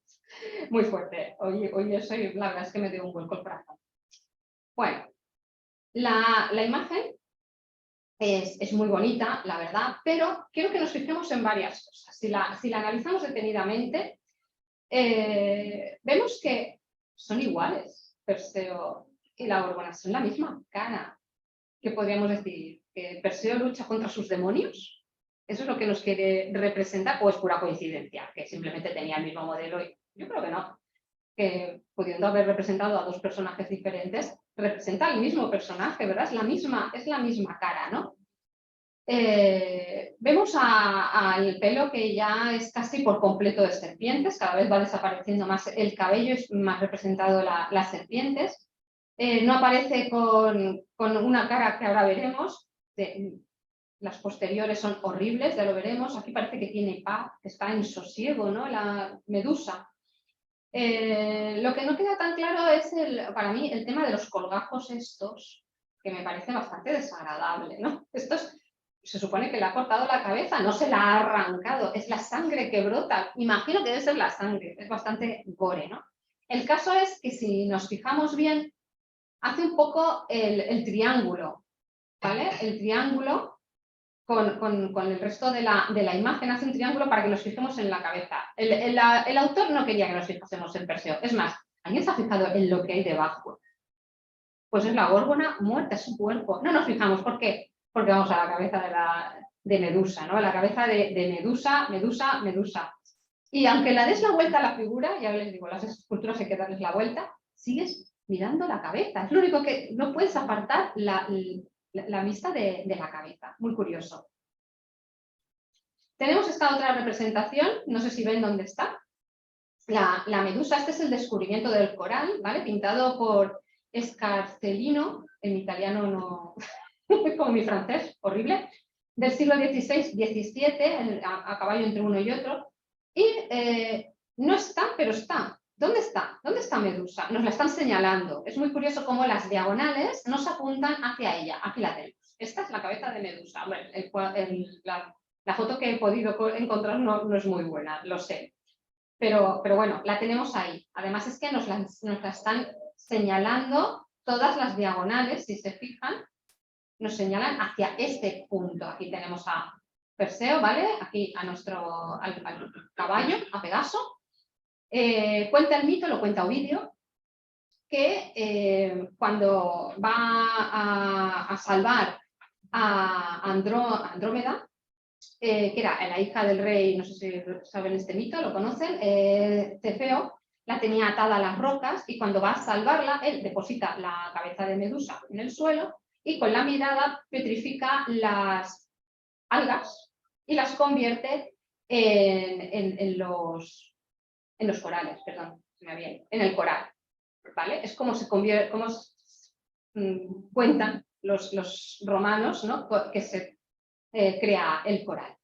muy fuerte. Hoy eso y la verdad es que me dio un vuelco el corazón. Bueno, la imagen es muy bonita, la verdad, pero quiero que nos fijemos en varias cosas. Si la analizamos detenidamente, vemos que son iguales. Perseo y la Gorgona son la misma cara. ¿Qué podríamos decir? ¿Que Perseo lucha contra sus demonios? ¿Eso es lo que nos quiere representar? ¿O es pura coincidencia? Que simplemente tenía el mismo modelo. Y yo creo que no. Que pudiendo haber representado a dos personajes diferentes, representa al mismo personaje, ¿verdad? Es la misma cara, ¿no? Vemos al pelo que ya es casi por completo de serpientes, cada vez va desapareciendo más el cabello, es más representado las serpientes. No aparece con una cara que ahora veremos, las posteriores son horribles, ya lo veremos. Aquí parece que tiene paz, que está en sosiego, ¿no? La Medusa. Lo que no queda tan claro es, para mí, el tema de los colgajos estos, que me parece bastante desagradable, ¿no? Se supone que le ha cortado la cabeza, no se la ha arrancado, es la sangre que brota. Imagino que debe ser la sangre, es bastante gore, ¿no? El caso es que si nos fijamos bien, hace un poco el triángulo, ¿vale? El triángulo con el resto de la imagen hace un triángulo para que nos fijemos en la cabeza. El autor no quería que nos fijásemos en Perseo. Es más, ¿alguien se ha fijado en lo que hay debajo? Pues es la Górgona muerta, es su cuerpo. No nos fijamos, ¿por qué? Porque vamos a la cabeza de Medusa, ¿no? La cabeza de Medusa. Y aunque la des la vuelta a la figura, ya les digo, las esculturas hay que darles la vuelta, sigues mirando la cabeza. Es lo único que no puedes apartar la vista de la cabeza. Muy curioso. Tenemos esta otra representación, no sé si ven dónde está. La Medusa, este es el descubrimiento del coral, ¿vale? Pintado por Scarsellino, en italiano no, como mi francés, horrible, del siglo XVI-XVII, a caballo entre uno y otro. Y no está, pero está. ¿Dónde está? ¿Dónde está Medusa? Nos la están señalando. Es muy curioso cómo las diagonales nos apuntan hacia ella. Aquí la tenemos. Esta es la cabeza de Medusa. Bueno, la foto que he podido encontrar no es muy buena, lo sé. Pero bueno, la tenemos ahí. Además es que nos la están señalando todas las diagonales, si se fijan, nos señalan hacia este punto. Aquí tenemos a Perseo, ¿vale? Aquí a al caballo, a Pegaso. Cuenta el mito, lo cuenta Ovidio, que cuando va a salvar a Andrómeda, que era la hija del rey, no sé si saben este mito, lo conocen, Cefeo, la tenía atada a las rocas y cuando va a salvarla, él deposita la cabeza de Medusa en el suelo y con la mirada petrifica las algas y las convierte en los corales, perdón, en el coral, ¿vale? Es como se convierte, como cuentan los romanos, ¿no? Que se crea el coral.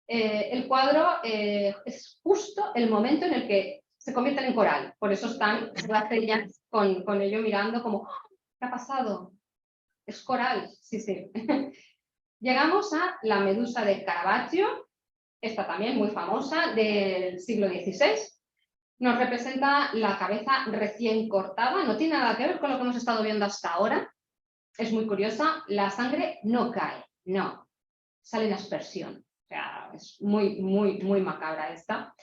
El cuadro es justo el momento en el que se convierten en coral, por eso están las ellas con ello mirando como, ¿qué ha pasado? Es coral, sí. Llegamos a la Medusa de Caravaggio, esta también muy famosa, del siglo XVI. Nos representa la cabeza recién cortada, no tiene nada que ver con lo que hemos estado viendo hasta ahora. Es muy curiosa, la sangre no cae, no, sale en aspersión. O sea, es muy macabra esta,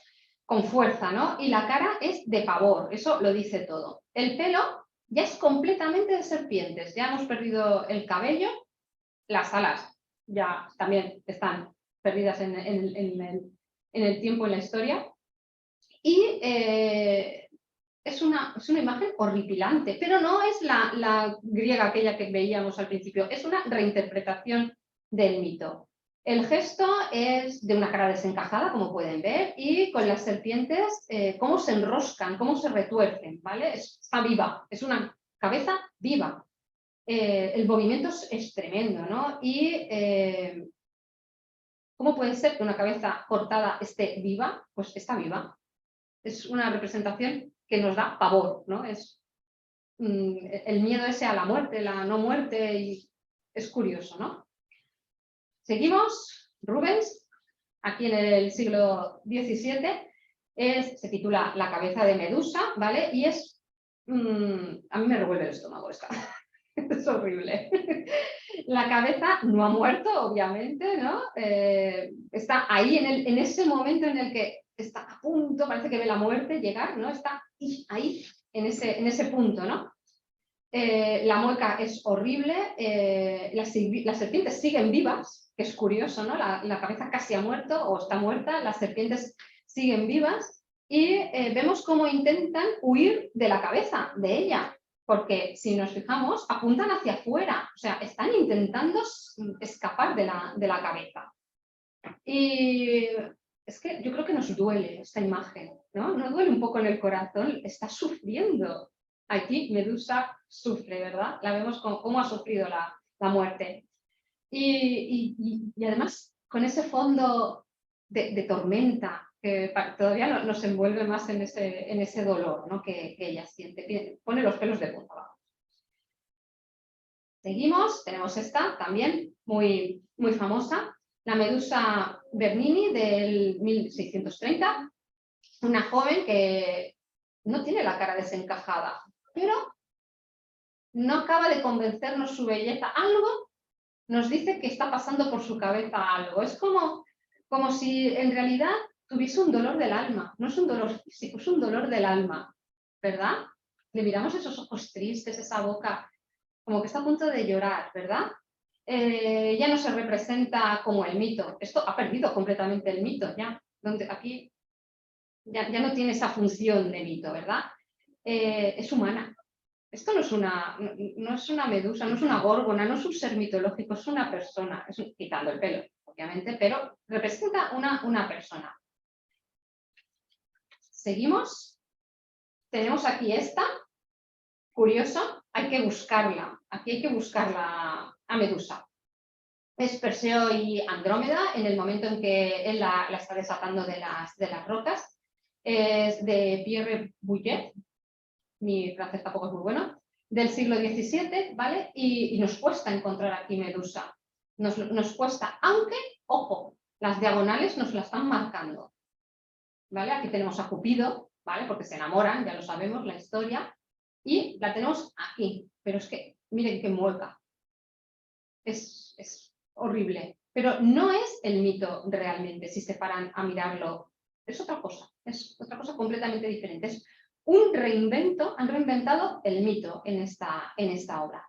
con fuerza, ¿no? Y la cara es de pavor, eso lo dice todo. El pelo ya es completamente de serpientes, ya hemos perdido el cabello, las alas ya también están perdidas en el tiempo, en la historia. Y es una imagen horripilante, pero no es la griega aquella que veíamos al principio, es una reinterpretación del mito. El gesto es de una cara desencajada, como pueden ver, y con las serpientes, cómo se enroscan, cómo se retuercen, ¿vale? Está viva, es una cabeza viva. El movimiento es tremendo, ¿no? Y ¿Cómo puede ser que una cabeza cortada esté viva? Pues está viva. Es una representación que nos da pavor, ¿no? Es el miedo ese a la muerte, la no muerte, y es curioso, ¿no? Seguimos, Rubens, aquí en el siglo XVII, se titula La cabeza de Medusa, ¿vale? Y es, a mí me revuelve el estómago esta, es horrible. La cabeza no ha muerto, obviamente, ¿no? Está ahí en ese momento en el que está a punto, parece que ve la muerte llegar, ¿no? Está ahí, en ese punto, ¿no? La mueca es horrible, las serpientes siguen vivas, que es curioso, ¿no? La cabeza casi ha muerto o está muerta, las serpientes siguen vivas y vemos cómo intentan huir de la cabeza, de ella, porque si nos fijamos, apuntan hacia afuera, o sea, están intentando escapar de la cabeza. Y es que yo creo que nos duele esta imagen, ¿no? Nos duele un poco en el corazón, está sufriendo. Aquí Medusa sufre, ¿verdad? La vemos cómo ha sufrido la muerte. Y además con ese fondo de tormenta que todavía nos envuelve más en ese dolor, ¿no? que ella siente. Pone los pelos de punta abajo. Seguimos, tenemos esta también muy, muy famosa, la Medusa Bernini del 1630, una joven que no tiene la cara desencajada, pero no acaba de convencernos su belleza. Algo nos dice que está pasando por su cabeza algo. Es como si en realidad tuviese un dolor del alma. No es un dolor físico, es un dolor del alma, ¿verdad? Le miramos esos ojos tristes, esa boca, como que está a punto de llorar, ¿verdad? Ya no se representa como el mito. Esto ha perdido completamente el mito, ya. Donde aquí ya no tiene esa función de mito, ¿verdad? Es humana. Esto no es una medusa, no es una górgona, no es un ser mitológico, es una persona, quitando el pelo, obviamente, pero representa una persona. Seguimos. Tenemos aquí esta, curioso, hay que buscarla, aquí hay que buscarla a Medusa. Es Perseo y Andrómeda en el momento en que él la está desatando de las rocas. Es de Pierre Bouillet, mi francés tampoco es muy bueno, del siglo XVII, ¿vale? Y nos cuesta encontrar aquí Medusa. Nos cuesta, aunque, ojo, las diagonales nos la están marcando, ¿vale? Aquí tenemos a Cupido, ¿vale? Porque se enamoran, ya lo sabemos, la historia, y la tenemos aquí, pero es que, miren qué mueca. Es horrible, pero no es el mito realmente, si se paran a mirarlo. Es otra cosa completamente diferente. Es un reinvento, han reinventado el mito en esta obra.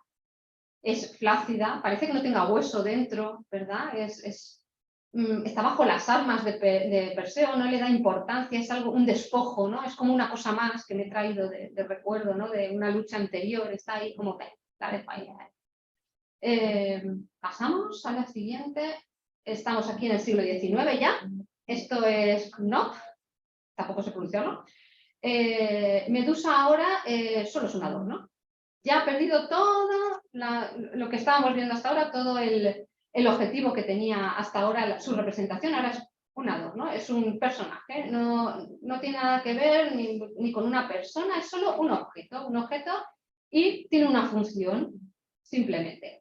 Es flácida, parece que no tenga hueso dentro, ¿verdad? Está bajo las armas de Perseo, no le da importancia, es un despojo, ¿no? Es como una cosa más que me he traído de recuerdo, ¿no? De una lucha anterior, está ahí como que la de falla. Pasamos a la siguiente. Estamos aquí en el siglo XIX ya. Esto es Knopf, tampoco sé pronunciarlo. Medusa ahora solo es un adorno. Ya ha perdido todo lo que estábamos viendo hasta ahora, todo el objetivo que tenía hasta ahora su representación. Ahora es un adorno, es un personaje. No tiene nada que ver ni con una persona, es solo un objeto y tiene una función, simplemente.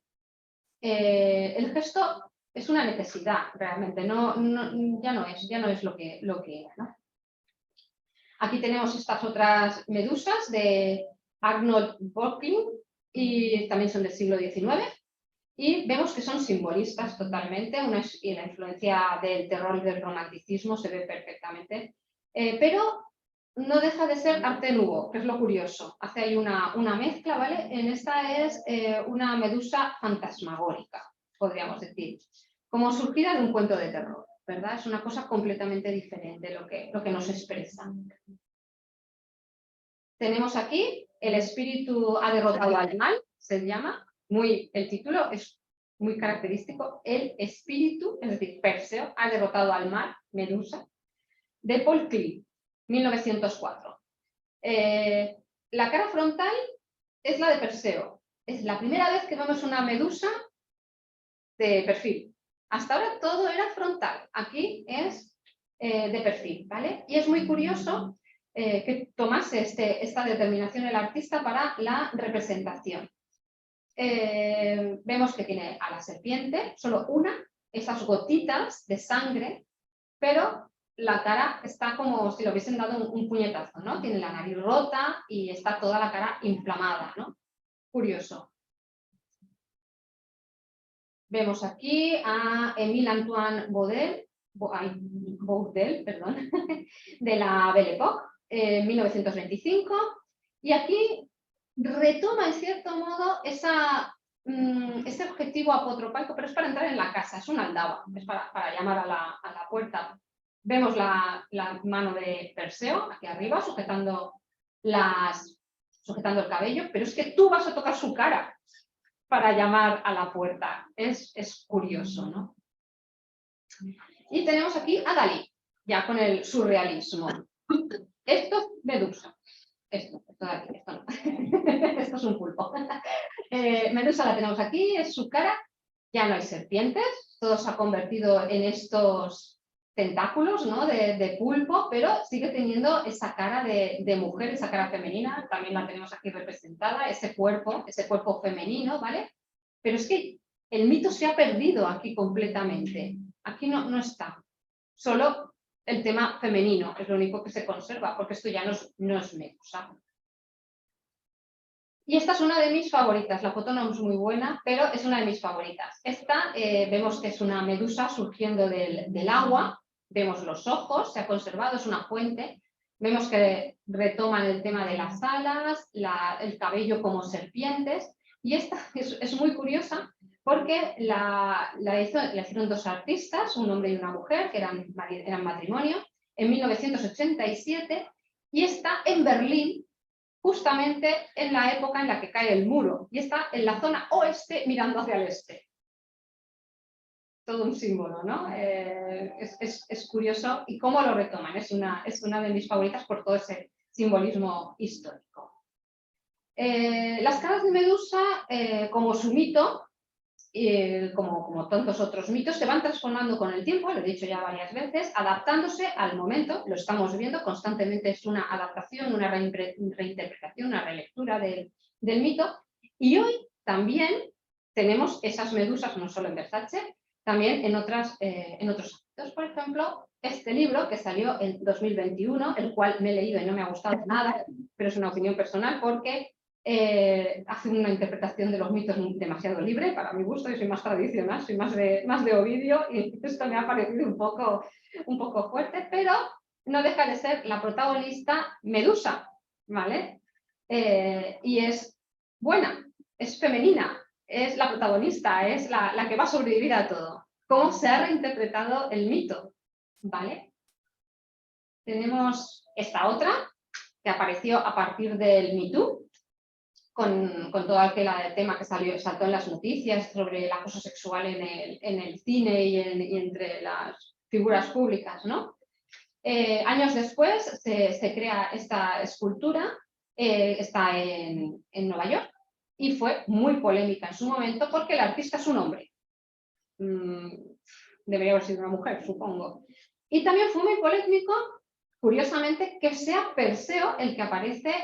El gesto es una necesidad realmente, ya no es lo que era, ¿no? Aquí tenemos estas otras medusas de Arnold Böcklin y también son del siglo XIX y vemos que son simbolistas totalmente, y la influencia del terror y del romanticismo se ve perfectamente, pero no deja de ser arte nouveau, que es lo curioso. Hace ahí una mezcla, ¿vale? En esta es una medusa fantasmagórica, podríamos decir, como surgida de un cuento de terror, ¿verdad? Es una cosa completamente diferente lo que nos expresa. Tenemos aquí El espíritu ha derrotado al mal, se llama, el título es muy característico, El espíritu, es decir, Perseo, ha derrotado al mal, Medusa, de Paul Klee, 1904. La cara frontal es la de Perseo. Es la primera vez que vemos una medusa de perfil. Hasta ahora todo era frontal, aquí es de perfil, ¿vale? Y es muy curioso que tomase esta determinación el artista para la representación. Vemos que tiene a la serpiente, solo una, esas gotitas de sangre, pero la cara está como si le hubiesen dado un puñetazo, ¿no? Tiene la nariz rota y está toda la cara inflamada, ¿no? Curioso. Vemos aquí a Émile Antoine Bourdelle, perdón, de la Belle Époque, 1925, y aquí retoma en cierto modo ese objetivo apotropaico, pero es para entrar en la casa, es una aldaba, es para llamar a la puerta. Vemos la mano de Perseo aquí arriba sujetando el cabello, pero es que tú vas a tocar su cara para llamar a la puerta. Es curioso, ¿no? Y tenemos aquí a Dalí, ya con el surrealismo. Esto es Medusa. Esto de aquí, esto no. Esto es un pulpo. Medusa la tenemos aquí, es su cara. Ya no hay serpientes, todo se ha convertido en estos tentáculos, ¿no? de pulpo, pero sigue teniendo esa cara de mujer, esa cara femenina, también la tenemos aquí representada, ese cuerpo femenino, ¿vale? Pero es que el mito se ha perdido aquí completamente, aquí no está, solo el tema femenino es lo único que se conserva, porque esto ya no es Medusa. Y esta es una de mis favoritas, la foto no es muy buena, pero es una de mis favoritas. Esta vemos que es una medusa surgiendo del agua, vemos los ojos, se ha conservado, es una fuente, vemos que retoman el tema de las alas, el cabello como serpientes, y esta es muy curiosa porque la hicieron dos artistas, un hombre y una mujer, que eran matrimonio, en 1987, y está en Berlín, justamente en la época en la que cae el muro, y está en la zona oeste mirando hacia el este. Todo un símbolo, ¿no? Es curioso y cómo lo retoman, es una de mis favoritas por todo ese simbolismo histórico. Las caras de Medusa, como su mito, como tantos otros mitos, se van transformando con el tiempo, lo he dicho ya varias veces, adaptándose al momento, lo estamos viendo constantemente, es una adaptación, una reinterpretación, una relectura del mito, y hoy también tenemos esas medusas, no solo en Versace, también en otros ámbitos. Por ejemplo, este libro que salió en 2021, el cual me he leído y no me ha gustado nada, pero es una opinión personal porque hace una interpretación de los mitos demasiado libre para mi gusto. Yo soy más tradicional, soy más de Ovidio, y esto me ha parecido un poco fuerte, pero no deja de ser la protagonista Medusa, ¿vale? Y es buena, es femenina, es la protagonista, es la que va a sobrevivir a todo. ¿Cómo se ha reinterpretado el mito? ¿Vale? Tenemos esta otra que apareció a partir del Me Too, con todo aquel tema que saltó en las noticias sobre el acoso sexual en el cine y entre las figuras públicas, ¿no? Años después se crea esta escultura, está en Nueva York, y fue muy polémica en su momento porque el artista es un hombre. Debería haber sido una mujer, supongo. Y también fue muy polémico, curiosamente, que sea Perseo el que aparece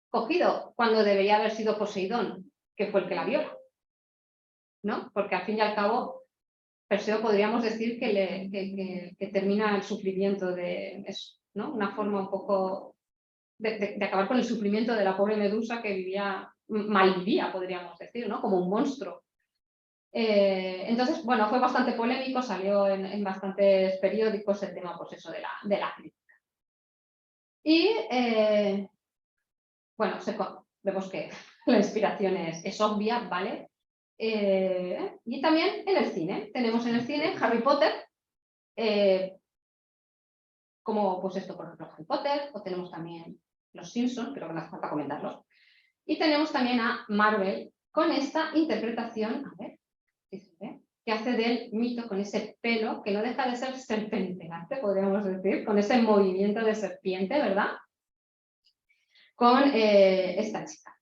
cogido cuando debería haber sido Poseidón, que fue el que la viola, ¿no? Porque al fin y al cabo Perseo podríamos decir que termina el sufrimiento de eso, ¿no? Una forma un poco de acabar con el sufrimiento de la pobre Medusa que malvivía, podríamos decir, ¿no? Como un monstruo. Entonces, bueno, fue bastante polémico, salió en bastantes periódicos el tema, pues eso, de la crítica. Y bueno, vemos que la inspiración es obvia, ¿vale? Y también en el cine. Tenemos en el cine Harry Potter, como pues esto, por ejemplo, Harry Potter, o tenemos también Los Simpsons, creo que no hace falta comentarlos. Y tenemos también a Marvel con esta interpretación, a ver, ¿qué se ve? Que hace del mito con ese pelo que no deja de ser serpenteante, podríamos decir, con ese movimiento de serpiente, ¿verdad? Con esta chica.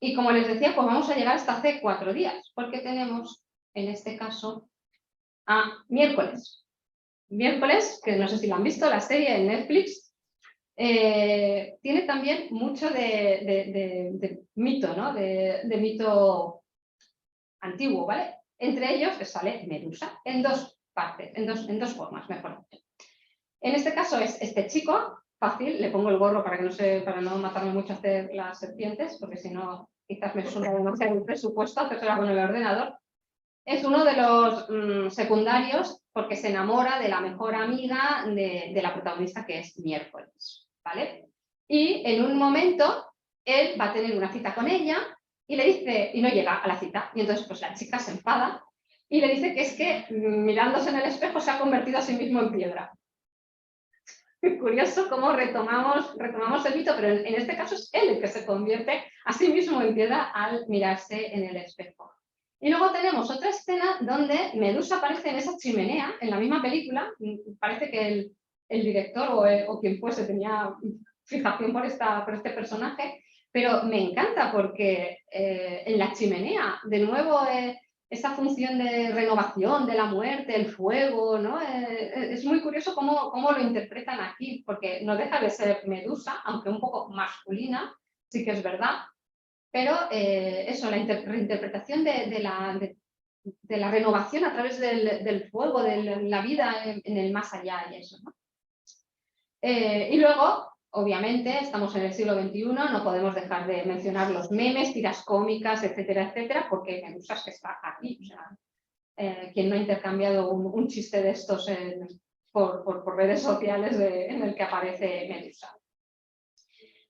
Y como les decía, pues vamos a llegar hasta hace 4 días, porque tenemos, en este caso, a Miércoles. Miércoles, que no sé si la han visto, la serie en Netflix, tiene también mucho de mito, ¿no? De mito antiguo, ¿vale? Entre ellos sale Medusa en dos partes, en dos formas, mejor dicho. En este caso es este chico, fácil, le pongo el gorro para no matarme mucho a hacer las serpientes, porque si no quizás me suba demasiado el presupuesto hacerlo con el ordenador. Es uno de los secundarios porque se enamora de la mejor amiga de la protagonista, que es Miércoles, ¿vale? Y en un momento él va a tener una cita con ella y le dice, y no llega a la cita, y entonces pues la chica se enfada y le dice que es que mirándose en el espejo se ha convertido a sí mismo en piedra. Curioso cómo retomamos el mito, pero en este caso es él el que se convierte a sí mismo en piedra al mirarse en el espejo. Y luego tenemos otra escena donde Medusa aparece en esa chimenea, en la misma película. Parece que el director o quien fuese tenía fijación por este personaje, pero me encanta porque en la chimenea, de nuevo, esa función de renovación de la muerte, el fuego, ¿no? Es muy curioso cómo lo interpretan aquí, porque no deja de ser Medusa, aunque un poco masculina, sí que es verdad. Pero eso, la reinterpretación de la renovación a través del fuego, de la vida en el más allá y eso, ¿no? Y luego, obviamente, estamos en el siglo XXI, no podemos dejar de mencionar los memes, tiras cómicas, etcétera, etcétera, porque Medusa es que está aquí. O sea, quien no ha intercambiado un chiste de estos por redes sociales en el que aparece Medusa.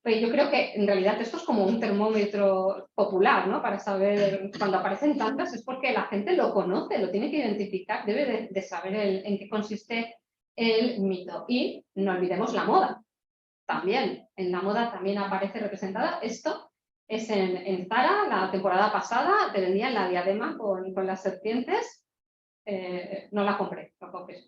Pues yo creo que en realidad esto es como un termómetro popular, ¿no? Para saber, cuando aparecen tantas es porque la gente lo conoce, lo tiene que identificar, debe de saber en qué consiste el mito. Y no olvidemos la moda, también. En la moda también aparece representada. Esto es en Zara, la temporada pasada, te vendían la diadema con las serpientes. No la compré, no compres.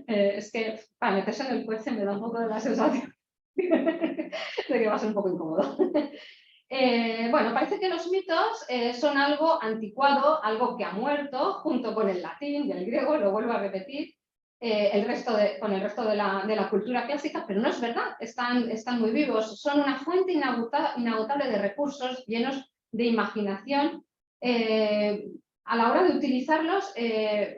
Es que para meterse en el coche me da un poco de la sensación de que va a ser un poco incómodo. Bueno, parece que los mitos son algo anticuado, algo que ha muerto, junto con el latín y el griego, lo vuelvo a repetir, con el resto de la cultura clásica, pero no es verdad, están muy vivos, son una fuente inagotable de recursos llenos de imaginación. A la hora de utilizarlos,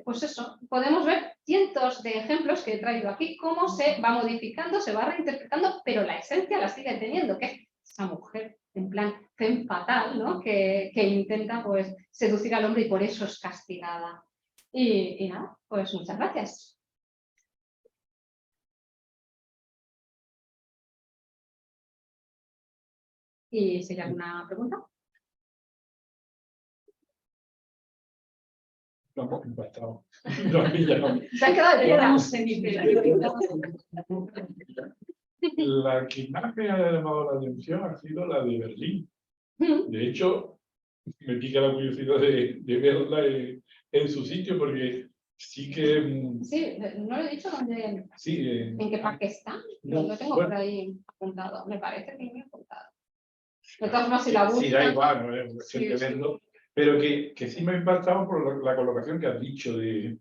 pues eso, podemos ver cientos de ejemplos que he traído aquí, cómo se va modificando, se va reinterpretando, pero la esencia la sigue teniendo, que es esa mujer, en plan femme fatal, ¿no? que intenta pues seducir al hombre y por eso es castigada. Y nada, pues muchas gracias. ¿Y si hay alguna pregunta? Lo hemos impactado. Lo has pillado. Se ha quedado de piedra. La que más me ha llamado la atención ha sido la de Berlín. De hecho, me pica la curiosidad de verla en su sitio, porque sí que... Sí, no lo he dicho dónde, sí, en qué parque está. Lo tengo por ahí apuntado. Me parece que lo he apuntado. De todas formas, si la buscan... Sí, da igual, no es cuestión de verlo, pero que sí me ha impactado por la colocación que has dicho de...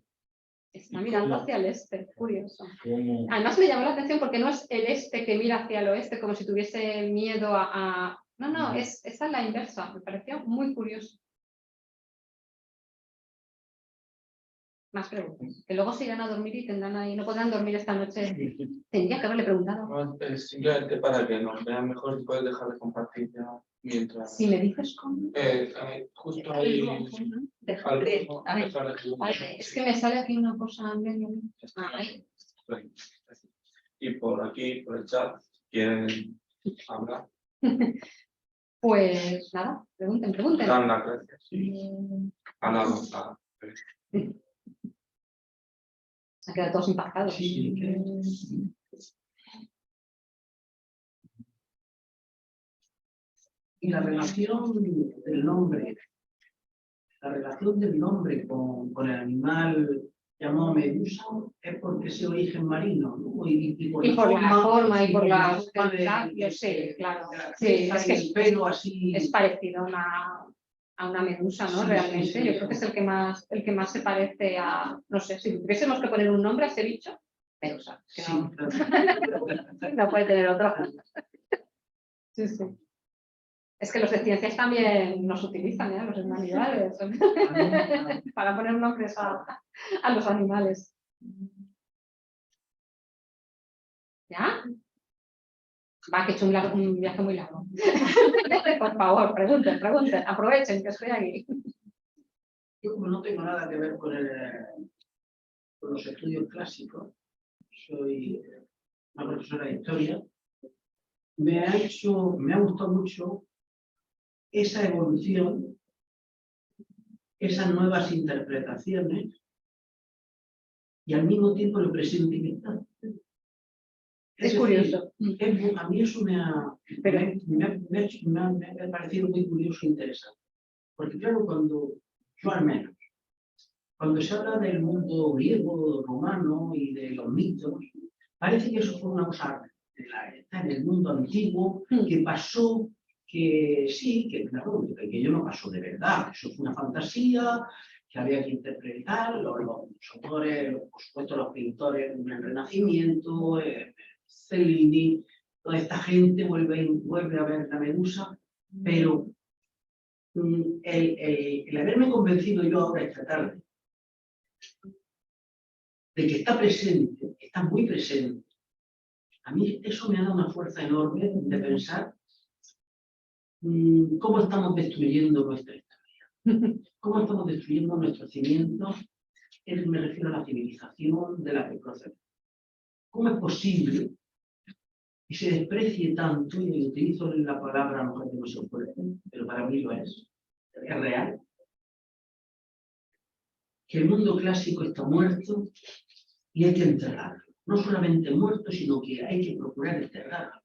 Está mirando hacia el este, curioso. Cómo... Además me llamó la atención porque no es el este que mira hacia el oeste como si tuviese miedo a... No, es la inversa. Me pareció muy curioso. Más preguntas. Que luego se irán a dormir y tendrán ahí, no podrán dormir esta noche. Tendría que haberle preguntado. No, es simplemente para que nos vean mejor y puedes dejar de compartir ya mientras. Si me dices cómo. Justo ahí. A ver, es que me sale aquí una cosa en medio. Ahí. Y por aquí, por el chat, ¿quieren hablar? Pues nada, pregunten. Dan las gracias. Sí. Se han quedado todos impactados. Sí, Y la relación del nombre, con el animal llamado Medusa es porque ese origen marino, ¿no? Y por la forma y por la forma yo sé, claro. Sí, Es que el pelo así. es parecido a una... a una medusa, ¿no? Sí, Realmente, sí, sí. yo creo que es el que más se parece a, no sé, si tuviésemos que poner un nombre a ese bicho, medusa. Que Sí, no, claro. no puede tener otro. Sí, sí. Es que los de ciencias también nos utilizan, ¿eh? Los humanidades, para poner nombres a los animales. ¿Ya? Va, que he hecho un viaje muy largo. Por favor, pregunten, aprovechen que estoy aquí. Yo como no tengo nada que ver con los estudios clásicos, soy una profesora de historia, me ha gustado mucho esa evolución, esas nuevas interpretaciones y al mismo tiempo el presente que está. Es decir, curioso. a mí eso me ha parecido muy curioso e interesante. Porque claro, yo al menos, cuando se habla del mundo griego, romano y de los mitos, parece que eso fue una cosa está en el mundo antiguo, que pasó, que sí, que claro, que aquello no pasó de verdad, eso fue una fantasía, que había que interpretar, los autores, por supuesto los pintores del Renacimiento, Cellini, toda esta gente vuelve a ver la Medusa, pero el haberme convencido yo ahora esta tarde de que está presente, está muy presente, a mí eso me ha dado una fuerza enorme de pensar cómo estamos destruyendo nuestra historia, cómo estamos destruyendo nuestros cimientos, me refiero a la civilización de la que procedemos. ¿Cómo es posible que se desprecie tanto, y utilizo la palabra, a lo mejor que no se puede, pero para mí lo es real, que el mundo clásico está muerto y hay que enterrarlo? No solamente muerto, sino que hay que procurar enterrarlo.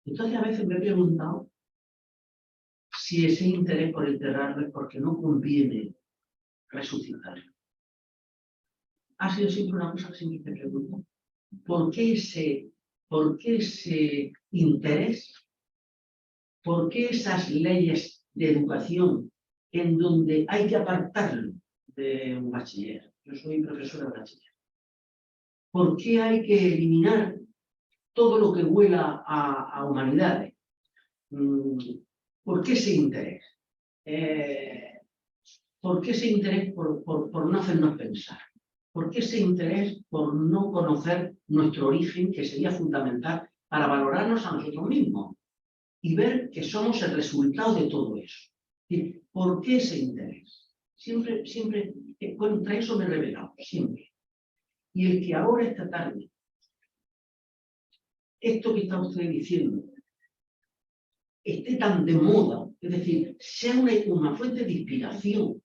Entonces a veces me he preguntado si ese interés por enterrarlo es porque no conviene resucitarlo. Ha sido siempre una cosa que siempre me pregunto. ¿Por qué ese interés? ¿Por qué esas leyes de educación en donde hay que apartarlo de un bachiller? Yo soy profesora de bachiller. ¿Por qué hay que eliminar todo lo que huela a humanidades? ¿Por qué ese interés? ¿Por qué ese interés por no hacernos pensar? ¿Por qué ese interés por no conocer nuestro origen, que sería fundamental para valorarnos a nosotros mismos y ver que somos el resultado de todo eso? ¿Por qué ese interés? Siempre, contra eso me he rebelado, siempre. Y el que ahora, esta tarde, esto que está usted diciendo, esté tan de moda, es decir, sea una fuente de inspiración,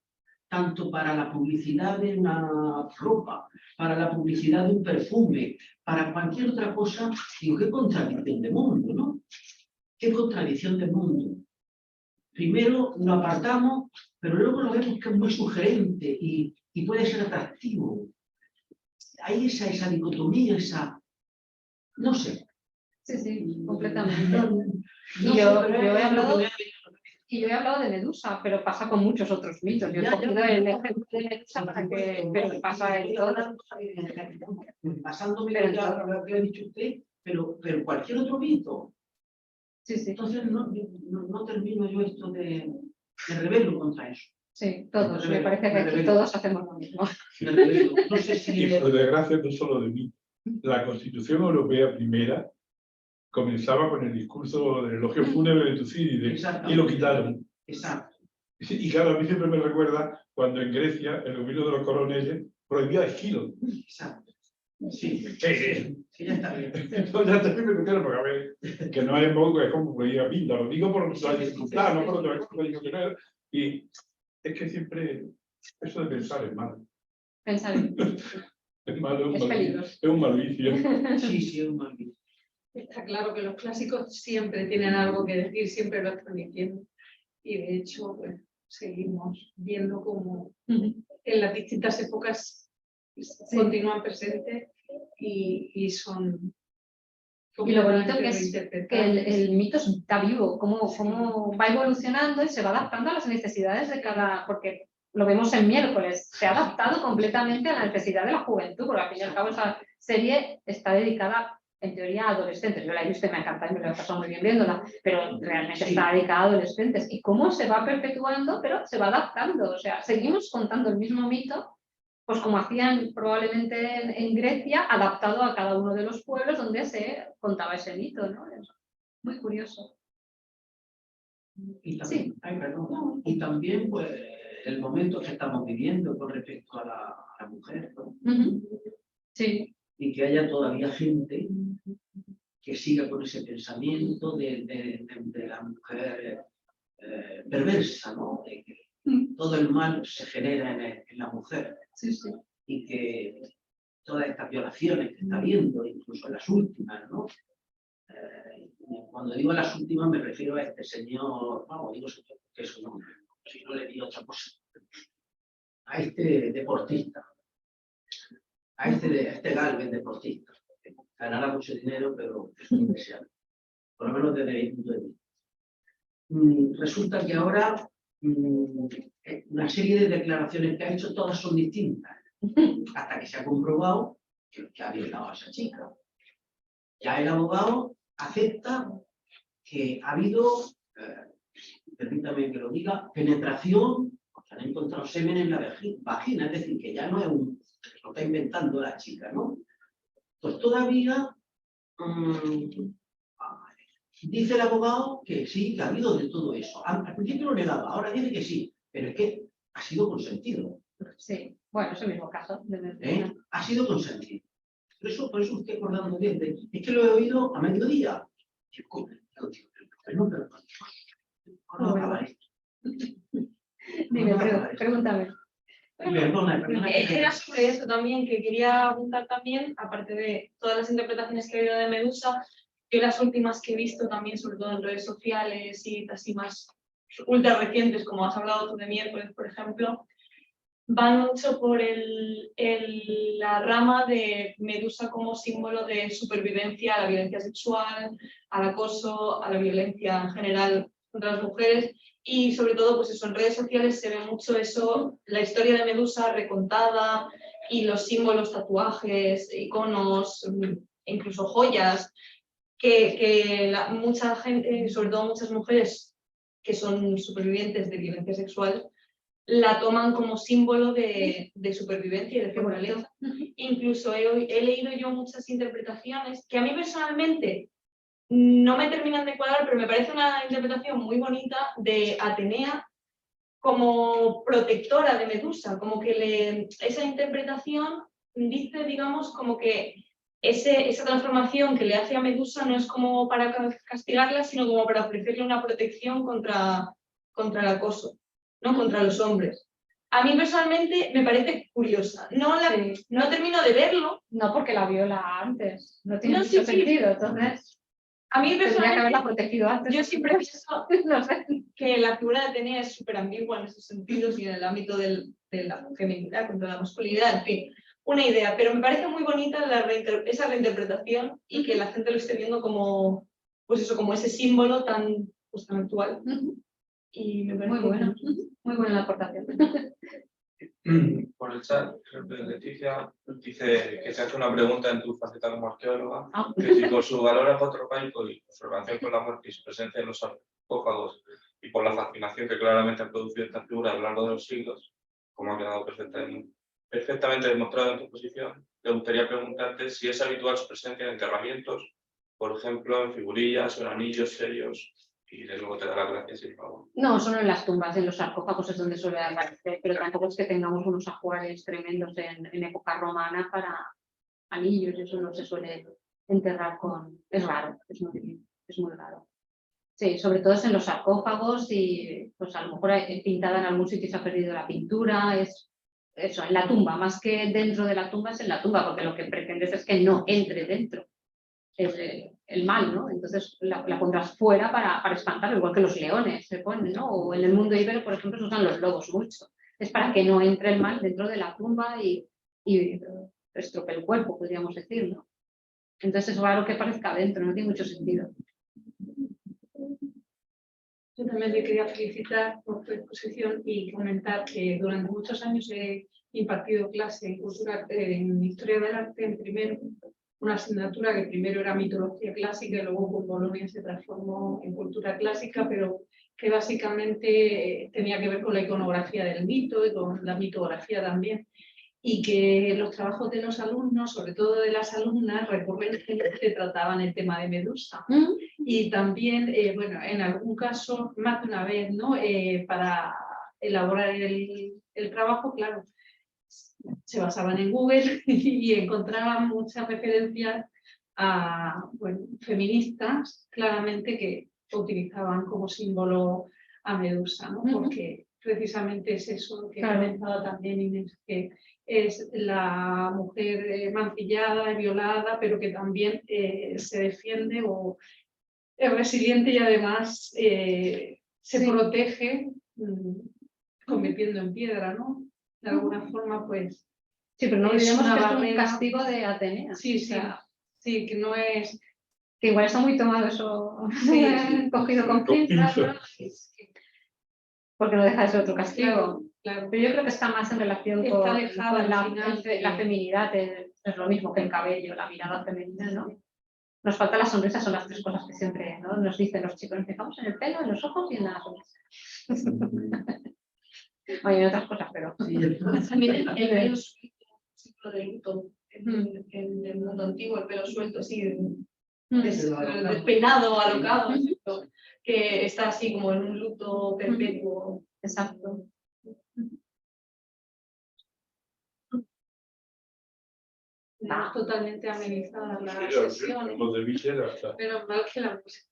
tanto para la publicidad de una ropa, para la publicidad de un perfume, para cualquier otra cosa, digo, qué contradicción de mundo, ¿no? Qué contradicción de mundo. Primero lo apartamos, pero luego lo vemos que es muy sugerente y puede ser atractivo. Hay esa dicotomía, no sé. Sí, completamente. No Y sé, yo pero he hablado... lo que Y yo he hablado de Medusa, pero pasa con muchos otros mitos. Yo he cogido el ejemplo de Medusa para que pero pasa en todo. Pasándome lo que ha dicho usted, pero cualquier otro mito. Sí, sí. Entonces no termino yo esto de rebelo contra eso. Sí, todos. Me parece que aquí todos hacemos lo mismo. Me rebelo. No sé si... Y por desgracia no solo de mí. La Constitución Europea primera comenzaba con el discurso del elogio fúnebre de Tucídides y lo quitaron. Exacto. Y claro, a mí siempre me recuerda cuando en Grecia el gobierno de los coroneles prohibía Esquilo. Exacto. Sí, Sí, ya está bien. no, ya te me porque a ver, que no es poco, es como prohibía Pinta, lo digo por la dificultad, no por otra cosa, lo digo que no es. Y es que siempre eso de pensar es malo. Pensar en... Es malo, es peligroso. Es un mal vicio. Sí, es un mal vicio. Está claro que los clásicos siempre tienen algo que decir, siempre lo están diciendo. Y de hecho, pues, seguimos viendo cómo en las distintas épocas continúan presentes y son Y lo bonito que es que el mito está vivo, cómo va evolucionando y se va adaptando a las necesidades de cada... Porque lo vemos en Miércoles, se ha adaptado completamente a la necesidad de la juventud, porque al fin y al cabo esa serie está dedicada, en teoría, a adolescentes. Yo la he visto y me encanta y me lo he pasado muy bien viéndola, pero realmente está dedicada a adolescentes. Y cómo se va perpetuando, pero se va adaptando. O sea, seguimos contando el mismo mito, pues como hacían probablemente en Grecia, adaptado a cada uno de los pueblos donde se contaba ese mito, ¿no? Es muy curioso. Y también, y también pues, el momento que estamos viviendo con respecto a la mujer, ¿no? Sí. Y que haya todavía gente que siga con ese pensamiento de la mujer perversa, ¿no? De que todo el mal se genera en la mujer. Sí, sí. Y que todas estas violaciones que está habiendo, incluso las últimas, ¿no? Cuando digo las últimas me refiero a este señor, vamos, digo que es un hombre, si no le digo otra cosa, a este deportista, a este Galvez deportista, que ganará mucho dinero, pero es un indeseable, por lo menos desde mi punto de vista. Resulta que ahora una serie de declaraciones que ha hecho, todas son distintas, hasta que se ha comprobado que ha violado a esa chica. Ya el abogado acepta que ha habido, permítame que lo diga, penetración, porque han encontrado semen en la vagina, es decir, que ya no es lo está inventando la chica, ¿no? Pues todavía dice el abogado que sí, que ha habido de todo eso. Al principio lo negaba, ahora dice que sí, pero es que ha sido consentido. Sí, bueno, es el mismo caso. Ha sido consentido. Por eso estoy acordando bien es que lo he oído a mediodía. Dime, pregúntame. Era sobre eso también, que quería apuntar también, aparte de todas las interpretaciones que he oído de Medusa, yo las últimas que he visto también, sobre todo en redes sociales y así más ultra recientes, como has hablado tú de Miércoles, por ejemplo, van mucho por la rama de Medusa como símbolo de supervivencia a la violencia sexual, al acoso, a la violencia en general contra las mujeres. Y sobre todo, pues eso, en redes sociales se ve mucho eso, la historia de Medusa recontada y los símbolos, tatuajes, iconos, incluso joyas, que mucha gente, sobre todo muchas mujeres que son supervivientes de violencia sexual, la toman como símbolo de supervivencia y de fortaleza. Incluso he leído yo muchas interpretaciones que a mí personalmente no me terminan de cuadrar, pero me parece una interpretación muy bonita de Atenea como protectora de Medusa, como que esa interpretación dice, digamos, como que esa transformación que le hace a Medusa no es como para castigarla, sino como para ofrecerle una protección contra el acoso, ¿no? Contra los hombres. A mí personalmente me parece curiosa. No termino de verlo. No, porque la viola antes. No tiene mucho sentido, entonces... A mí personalmente, tendría que haberla protegido antes. yo siempre pienso no sé. que la figura de Atenea es súper ambigua en esos sentidos y en el ámbito de la feminidad contra la masculinidad, en fin, una idea. Pero me parece muy bonita esa reinterpretación y que la gente lo esté viendo como, pues eso, como ese símbolo tan actual. Y me parece muy buena la aportación. Por el chat, creo que Leticia dice que se hace una pregunta en tu faceta como arqueóloga, que si por su valor apotropaico y por su relación con la muerte y su presencia en los sarcófagos y por la fascinación que claramente ha producido esta figura a lo largo de los siglos, como ha quedado perfectamente demostrado en tu exposición, me gustaría preguntarte si es habitual su presencia en enterramientos, por ejemplo, en figurillas o en anillos serios. Y de nuevo te da las gracias y por favor. No, solo en las tumbas, en los sarcófagos es donde suele aparecer, pero tampoco es que tengamos unos ajuares tremendos en época romana para anillos, eso no se suele enterrar con... Es raro, es muy raro. Sí, sobre todo es en los sarcófagos y pues a lo mejor pintada en algún sitio se ha perdido la pintura, es eso, en la tumba, más que dentro de la tumba es en la tumba, porque lo que pretendes es que no entre dentro. El mal, ¿no? Entonces la pondrás fuera para espantarlo, igual que los leones se ponen, ¿no? O en el mundo íbero, por ejemplo, se usan los lobos mucho. Es para que no entre el mal dentro de la tumba y estropee el cuerpo, podríamos decir, ¿no? Entonces es raro que parezca adentro, no tiene mucho sentido. Yo también te quería felicitar por tu exposición y comentar que durante muchos años he impartido clase en, en Historia del Arte en primero, una asignatura que primero era mitología clásica y luego con Bolonia se transformó en cultura clásica, pero que básicamente tenía que ver con la iconografía del mito y con la mitografía también. Y que los trabajos de los alumnos, sobre todo de las alumnas, recurrentemente trataban el tema de Medusa. Y también, bueno, en algún caso, más de una vez, ¿no? Para elaborar el trabajo, claro, se basaban en Google y encontraban muchas referencias a, bueno, feministas, claramente, que utilizaban como símbolo a Medusa, ¿no? Porque precisamente es eso que ha comentado también Inés, que es la mujer mancillada y violada, pero que también se defiende o es resiliente y además se protege convirtiendo en piedra, ¿no? De alguna forma, pues... Sí, pero no olvidemos que es un barrera. castigo de Atenea. Sí, sí, sí, que no es... Que igual está muy tomado eso, Sí, cogido con pinzas, ¿no? Porque no deja de ser otro castigo. Claro. Pero yo creo que está más en relación Está con alejado al final la feminidad, es lo mismo que el cabello, la mirada femenina, ¿no? Nos falta la sonrisa, son las tres cosas que siempre, ¿no? Nos dicen los chicos, nos fijamos en el pelo, en los ojos y en la sonrisa. Hay otras cosas, pero... También el pelo suelto del luto, en el mundo antiguo, el pelo suelto así, despeinado, alocado, que está así como en un luto perpetuo. Exacto. Tenemos totalmente amenizada la Sí, sesión, lo de Villa hasta. pero mal que la música.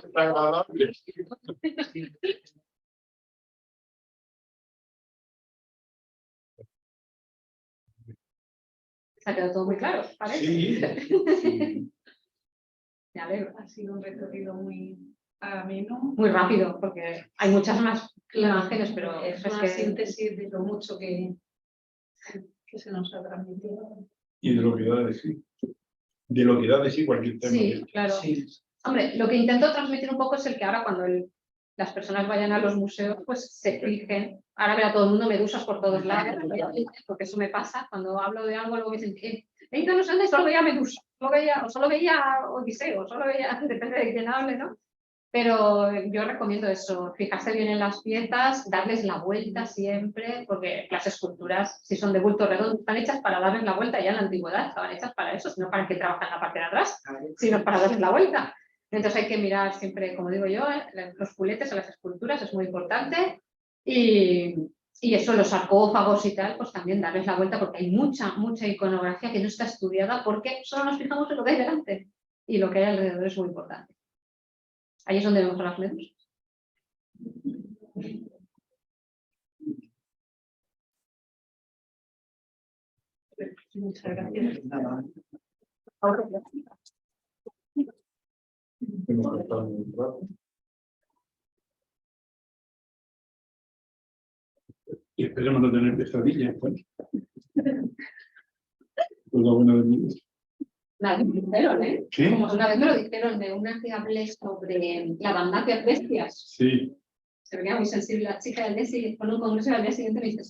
Está agradable. Se ha quedado todo muy claro, parece. Sí. Me alegro. Ha sido un recorrido muy ameno. Muy rápido, porque hay muchas más imágenes, pero es es una que... síntesis de lo mucho que se nos ha transmitido. Y de lo que da de sí. De lo que da de sí cualquier tema. Sí, claro. Sí. Hombre, lo que intento transmitir un poco es el que ahora cuando las personas vayan a los museos, pues se fijen. Ahora verá todo el mundo medusas por todos lados, porque eso me pasa. Cuando hablo de algo, luego me dicen, he ido a los Andes, solo veía medusa, solo veía Odiseo, solo veía, depende de quién hable, ¿no? Pero yo recomiendo eso, fijarse bien en las piezas, darles la vuelta siempre, porque las esculturas, si son de bulto redondo, están hechas para darles la vuelta. Ya en la antigüedad estaban hechas para eso, no para que trabajen la parte de atrás, sino para darles la vuelta. Entonces hay que mirar siempre, como digo yo, los culetes o las esculturas, es muy importante. Y eso, los sarcófagos y tal, pues también darles la vuelta, porque hay mucha iconografía que no está estudiada, porque solo nos fijamos en lo que hay delante. Y lo que hay alrededor es muy importante. Ahí es donde vemos a las medusas. Muchas gracias. Hemos cortado un rato. Y esperemos no tener pesadillas. Pues la buena de mí. Una vez me lo dijeron, ¿eh? ¿Qué? Como una vez me lo dijeron de una que hablé sobre la bandad de bestias. Sí. Se veía muy sensible la chica del día siguiente, con un congreso y al día siguiente me dice,